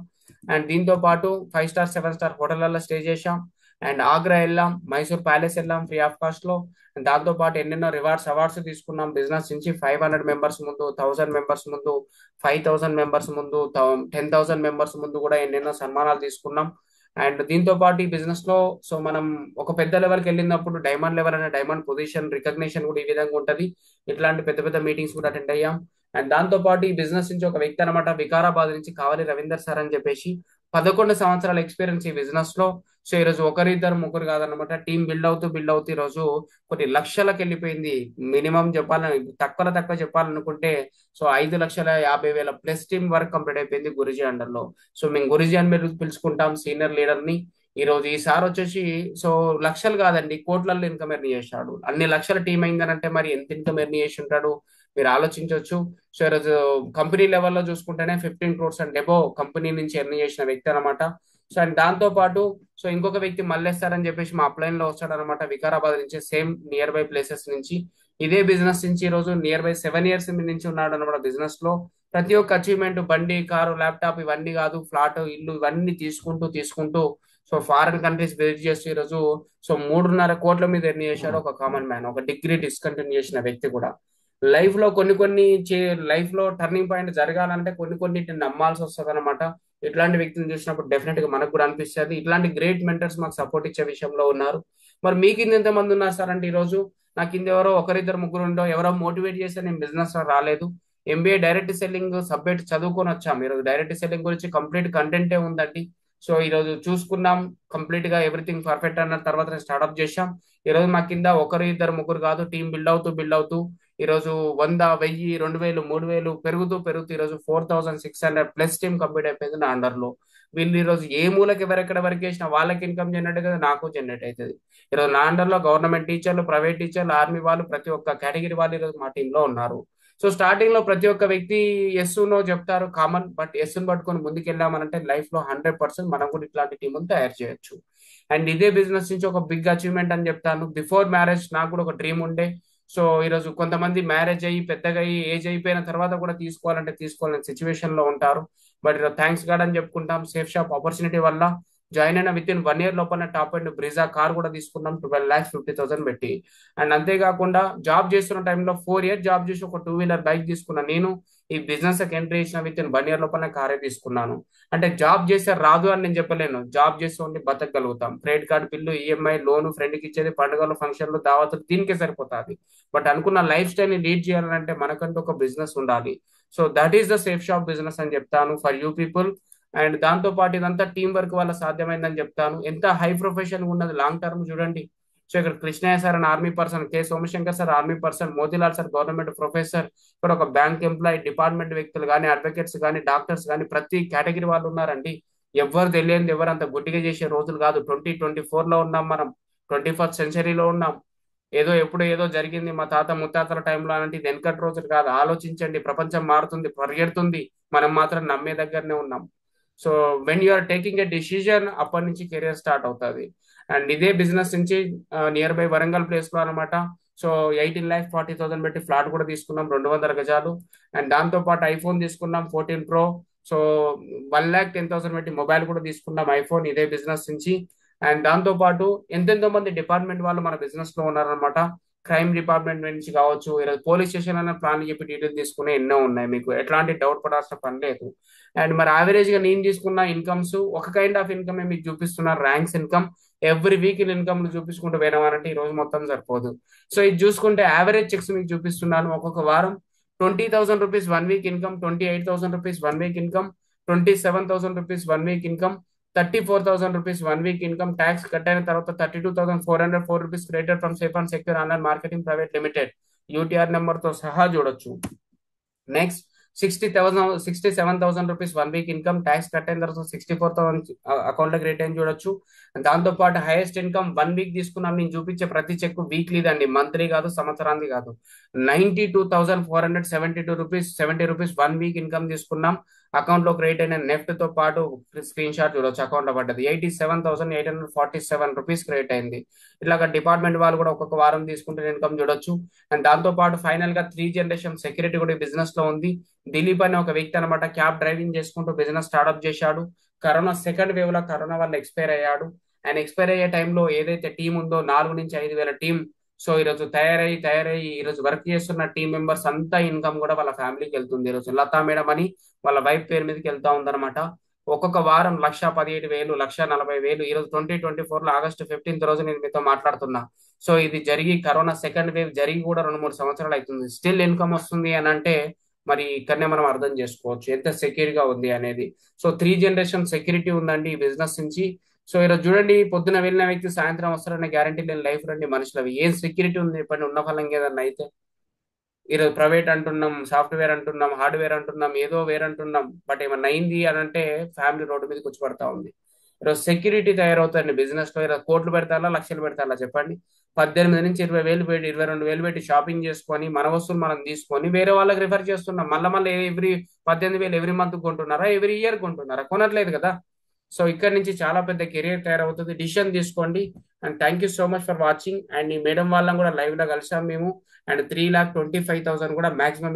అండ్ దీంతో పాటు 5 star 7 star హోటళ్లలో స్టే చేశాం. అండ్ ఆగ్రా వెళ్ళాం, మైసూర్ ప్యాలెస్ వెళ్ళాం ఫ్రీ ఆఫ్ కాస్ట్ లో. దాంతో పాటు ఎన్నెన్నో రివార్డ్స్, అవార్డ్స్ తీసుకున్నాం బిజినెస్ నుంచి. 500 members ముందు, 1000 members ముందు, 5,000 members ముందు, 10,000 members ముందు కూడా ఎన్నెన్నో సన్మానాలు తీసుకున్నాం. అండ్ దీంతో పాటు ఈ బిజినెస్ లో సో మనం ఒక పెద్ద లెవెల్కి వెళ్ళినప్పుడు డైమండ్ లెవెల్ అనే డైమండ్ పొజిషన్ రికగ్నిషన్ కూడా ఈ విధంగా ఉంటది. ఇట్లాంటి పెద్ద పెద్ద మీటింగ్స్ కూడా అటెండ్ అయ్యాం. అండ్ దాంతో పాటు ఈ బిజినెస్ నుంచి ఒక వ్యక్తి అనమాట, వికారాబాద్ నుంచి కావాలి రవీందర్ సార్ అని చెప్పేసి, 11 సంవత్సరాల ఎక్స్పీరియన్స్ ఈ బిజినెస్ లో. సో ఈ రోజు ఒకరిద్దరు ముగ్గురు కాదనమాట, టీం బిల్డ్ అవుతూ ఈ రోజు కొన్ని లక్షలకు వెళ్ళిపోయింది. మినిమం చెప్పాలని, తక్కువ చెప్పాలనుకుంటే so 5,50,000 plus team work complete అయిపోయింది గురుజీ అండర్ లో. సో మేము గురుజీ అని మీరు పిలుచుకుంటాం, సీనియర్ లీడర్ ని. ఈ రోజు ఈ సార్ వచ్చేసి సో లక్షలు కాదండి, కోట్లలో ఇన్కమ్ ఎర్న్ చేశాడు. అన్ని లక్షల టీం అయిందనంటే మరి ఎంత ఇన్కమ్ ఎర్న్ చేసి ఉంటాడు, మీరు ఆలోచించవచ్చు. సో ఈరోజు కంపెనీ లెవెల్లో చూసుకుంటేనే 15 క్రోర్స్ అండ్ అబోవ్ కంపెనీ నుంచి ఎర్న్ చేసిన వ్యక్తి అనమాట. సో అండ్ దాంతో పాటు సో ఇంకొక వ్యక్తి మల్లేస్తారని చెప్పేసి మా అప్లైన్ లో వస్తాడు అనమాట, వికారాబాద్ నుంచి, సేమ్ నియర్ బై ప్లేసెస్ నుంచి. ఇదే బిజినెస్ నుంచి ఈ రోజు నియర్ బై 7 years నుంచి ఉన్నాడు అనమాట బిజినెస్ లో. ప్రతి ఒక్క అచీవ్మెంట్, బండి, కారు, ల్యాప్టాప్ ఇవన్నీ కాదు, ఫ్లాట్, ఇల్లు ఇవన్నీ తీసుకుంటూ సో ఫారిన్ కంట్రీస్ విజిట్ చేస్తూ ఈ రోజు సో 3.5 కోట్ల మీద ఎర్న్ చేశాడు ఒక కామన్ మ్యాన్, ఒక డిగ్రీ డిస్కంటిన్యూ చేసిన వ్యక్తి కూడా. లైఫ్ లో లైఫ్ లో టర్నింగ్ పాయింట్ జరగాలంటే కొన్ని నమ్మాల్సి వస్తుంది అనమాట. ఇట్లాంటి వ్యక్తిని చూసినప్పుడు డెఫినెట్ గా మనకు కూడా అనిపిస్తుంది, ఇట్లాంటి గ్రేట్ మెంటర్స్ మాకు సపోర్ట్ ఇచ్చే విషయంలో ఉన్నారు. మరి మీ కింద ఎంతమంది ఉన్నారు సార్ అంటే ఈ రోజు నా కింద ఎవరో ఒకరిద్దరు ముగ్గురు ఉండో, ఎవరో మోటివేట్ చేస్తే నేను బిజినెస్ లో రాలేదు. ఎంబీఏ డైరెక్ట్ సెల్లింగ్ సబ్జెక్ట్ చదువుకొని వచ్చాం. ఈరోజు డైరెక్ట్ సెల్లింగ్ గురించి కంప్లీట్ కంటెంటే ఉందండి. సో ఈ రోజు చూసుకున్నాం, కంప్లీట్ గా ఎవ్రీథింగ్ పర్ఫెక్ట్ అన్న తర్వాత స్టార్ట్అప్ చేశాం. ఈ రోజు మా కింద ఒకరు ఇద్దరు ముగ్గురు కాదు, టీం బిల్డ్ అవుతూ ఈ రోజు 100, 1000, 2000, 3000 పెరుగుతూ ఈ రోజు 4,600 ప్లస్ టీం కంప్లీట్ అయిపోయింది నా అండర్ లో. వీళ్ళు ఈ రోజు ఏ మూలకి ఎవరెక్కడ వర్క్ చేసినా వాళ్ళకి ఇన్కమ్ జనరేట్ కదా, నాకు జనరేట్ అవుతుంది. ఈరోజు నా అండర్ లో గవర్నమెంట్ టీచర్లు, ప్రైవేట్ టీచర్లు, ఆర్మీ వాళ్ళు, ప్రతి ఒక్క కేటగిరీ వాళ్ళు ఈరోజు మా టీంలో ఉన్నారు. సో స్టార్టింగ్ లో ప్రతి ఒక్క వ్యక్తి ఎస్ నో చెప్తారు కామన్, బట్ ఎస్ ని పట్టుకొని ముందుకు వెళ్ళామనంటే లైఫ్ లో 100% మనం కూడా ఇట్లాంటి టీములు తయారు చేయొచ్చు. అండ్ ఇదే బిజినెస్ నుంచి ఒక బిగ్ అచీవ్మెంట్ అని చెప్తాను. బిఫోర్ మ్యారేజ్ నాకు కూడా ఒక డ్రీమ్ ఉండే. సో ఈరోజు కొంతమంది మ్యారేజ్ అయ్యి పెద్దగా అయ్యి ఏజ్ అయిపోయిన తర్వాత కూడా తీసుకోవాలని సిచ్యువేషన్ లో ఉంటారు. బట్ థ్యాంక్స్ గాడ్ అని చెప్పుకుంటాం, సేఫ్ షాప్ ఆపర్చునిటీ వల్ల జాయిన్ అయిన విత్ ఇన్ 1 year లోపల టాప్ అండ్ బ్రిజా కార్ కూడా తీసుకున్నాం 12,50,000 పెట్టి. అండ్ అంతేకాకుండా జాబ్ చేస్తున్న టైంలో 4 years జాబ్ చేసి ఒక 2 wheeler బైక్ తీసుకున్నా నేను. ఈ బిజినెస్ ఎంట్రీ ఇచ్చిన విత్ ఇన్ 1 year లోపల కారే తీసుకున్నాను. అంటే జాబ్ చేస్తే రాదు అని నేను చెప్పలేను, జాబ్ చేస్తే ఓన్లీ బతకగలుగుతాం. Credit card bill, EMI, loan, ఫ్రెండ్కి ఇచ్చేది, పండుగలు, ఫంక్షన్లు, దావతులు, దీనికే సరిపోతుంది. బట్ అనుకున్న లైఫ్ స్టైల్ ని లీడ్ చేయాలంటే మనకంటూ ఒక బిజినెస్ ఉండాలి. So that is the safe shop business అని చెప్తాను ఫర్ యూ పీపుల్. అండ్ దాంతో పాటు ఇదంతా టీం వర్క్ వల్ల సాధ్యమైందని చెప్తాను. ఎంత హై ప్రొఫెషన్ ఉన్నది లాంగ్ టర్మ్ చూడండి. సో ఇక్కడ కృష్ణయ్య సార్ అని army person, K Somashankar sir army person, Motilal sir government professor, ఇక్కడ ఒక బ్యాంక్ ఎంప్లాయీ, డిపార్ట్మెంట్ వ్యక్తులు కానీ, అడ్వకేట్స్ కానీ, డాక్టర్స్ కానీ, ప్రతి కేటగిరీ వాళ్ళు ఉన్నారండి. ఎవరు తెలియదు, ఎవరు అంత గుడ్డిగా చేసే రోజులు కాదు. 2024 లో ఉన్నాం మనం, 21st centuryలో ఉన్నాం. ఎప్పుడు ఏదో జరిగింది మా తాత ముత్తాతల టైంలో అంటే ఇది వెనకటి రోజులు కాదు. ఆలోచించండి, ప్రపంచం మారుతుంది, పరిగెడుతుంది, మనం మాత్రం నమ్మే దగ్గరనే ఉన్నాం. So when you are taking a decision, అప్పటి నుంచి కెరియర్ స్టార్ట్ అవుతుంది. అండ్ ఇదే బిజినెస్ నుంచి నియర్ బై వరంగల్ ప్లేస్ లో అనమాట. సో 18,40,000 పెట్టి ఫ్లాట్ కూడా తీసుకున్నాం, 200 గజాలు. అండ్ దాంతో పాటు ఐఫోన్ తీసుకున్నాం 14 Pro. సో 1,10,000 పెట్టి మొబైల్ కూడా తీసుకున్నాం ఐఫోన్, ఇదే బిజినెస్ నుంచి. అండ్ దాంతో పాటు ఎంతెంతో మంది డిపార్ట్మెంట్ వాళ్ళు మన బిజినెస్ లో ఉన్నారనమాట. క్రైమ్ డిపార్ట్మెంట్ నుంచి కావచ్చు, ఈరోజు పోలీస్ స్టేషన్ అనే ప్లాన్ చెప్పి డీటెయిల్ తీసుకునే ఎన్నో ఉన్నాయి, మీకు ఎట్లాంటి డౌట్ పడాల్సిన పని లేదు. అండ్ మరి యావరేజ్ గా నేను తీసుకున్న ఇన్కమ్స్ ఒక కైండ్ ఆఫ్ ఇన్కమ్ మీకు చూపిస్తున్నారు, ranks income. Every week income చూపించుకుంటూ పోయినామనంటే ఈ రోజు మొత్తం సరిపోదు. సో ఇది చూసుకుంటే యావరేజ్ చెక్స్ మీకు చూపిస్తున్నాను. ఒక్కొక్క వారం 20,000 rupees 1 week income, 28,000 rupees 1 week income, 27,000 rupees 1 week income, 34,000 rupees 1 week income. Tax cut అయిన తర్వాత 32,404 rupees credit from safe and secure online marketing private limited, UTR number తో సహా చూడొచ్చు. Next 67,000 rupees 1 week income, tax cut అయిన తర్వాత 64,000 account లో credit అని చూడొచ్చు. దాంతో పాటు హైయెస్ట్ ఇన్కమ్ 1 week తీసుకున్నాం. నేను చూపించే ప్రతి చెక్ వీక్లీ దండి, మంత్లీ కాదు, సంవత్సరానికి కాదు. 92,472 రూపీస్ 70 రూపీస్ 1 week ఇన్కమ్ తీసుకున్నాం. అకౌంట్ లో క్రెడిట్ అయిన నెఫ్ట్ తో పాటు స్క్రీన్ షాట్ చూడొచ్చు, అకౌంట్ లో పడ్డది. 87,847 రూపీస్ క్రెడిట్ అయింది. ఇట్లాగా డిపార్ట్మెంట్ వాళ్ళు కూడా ఒక్కొక్క వారం తీసుకుంటే ఇన్కమ్ చూడొచ్చు. అండ్ దాంతో పాటు ఫైనల్ గా 3 generation సెక్యూరిటీ కూడా బిజినెస్ లో ఉంది. దిలీప్ అనే ఒక వ్యక్తి అనమాట, క్యాబ్ డ్రైవింగ్ చేసుకుంటూ బిజినెస్ స్టార్ట్అప్ చేశాడు. కరోనా సెకండ్ వేవ్ లో కరోనా వల్ల ఎక్స్పైర్ అయ్యాడు. ఆయన ఎక్స్పైర్ అయ్యే టైంలో ఏదైతే టీం ఉందో 4,000 నుంచి 5,000 టీం. సో ఈరోజు తయారయ్యి ఈరోజు వర్క్ చేస్తున్న టీం మెంబర్స్ అంతా ఇన్కమ్ కూడా వాళ్ళ ఫ్యామిలీకి వెళ్తుంది. ఈరోజు లతా మేడం అని వాళ్ళ వైఫ్ పేరు మీదకి వెళ్తా ఉందన్నమాట. ఒక్కొక్క వారం 1,17,000, 1,40,000. ఈరోజు 2024 లో August 15th రోజు నేను మీతో మాట్లాడుతున్నా. సో ఇది జరిగి, కరోనా సెకండ్ వేవ్ జరిగి కూడా 2-3 సంవత్సరాలు అవుతుంది, స్టిల్ ఇన్కమ్ వస్తుంది అని అంటే మరి ఇక్కడనే మనం అర్థం చేసుకోవచ్చు ఎంత సెక్యూర్ గా ఉంది అనేది. సో 3 జనరేషన్ సెక్యూరిటీ ఉందండి ఈ బిజినెస్ నుంచి. సో ఈరోజు చూడండి, పొద్దున వెళ్ళిన వ్యక్తి సాయంత్రం వస్తారనే గ్యారంటీ లేని లైఫ్ రండి మనుషులవి. ఏం సెక్యూరిటీ ఉంది చెప్పండి ఉన్న ఫలంగా ఏదన్నా అయితే. ఈరోజు ప్రైవేట్ అంటున్నాం, సాఫ్ట్వేర్ అంటున్నాం, హార్డ్వేర్ అంటున్నాం, ఏదో వేర్ అంటున్నాం, బట్ ఏమన్నా అయింది అని అంటే ఫ్యామిలీ రోడ్డు మీదకి వచ్చి పడతా ఉంది. ఈరోజు సెక్యూరిటీ తయారవుతుంది బిజినెస్ లో. ఈరోజు కోట్లు పెడతారా, లక్షలు పెడతారా చెప్పండి. 18 నుంచి 20 వేలు పెట్టి, 22 వేలు పెట్టి షాపింగ్ చేసుకొని మన వస్తువులు మనం తీసుకొని వేరే వాళ్ళకి రిఫర్ చేస్తున్నాం. మళ్ళీ 18 వేలు ఎవ్రీ మంత్ కొంటున్నారా, ఎవ్రీ ఇయర్ కొంటున్నారా? కొనట్లేదు కదా. సో ఇక్కడ నుంచి చాలా పెద్ద కెరియర్ తయారవుతుంది. డిసిషన్ తీసుకోండి. And thank you so much for watching. And ఈ మేడం వాళ్ళని కూడా లైవ్ లో కలిసాం మేము. అండ్ 3,25,000 కూడా మాక్సిమం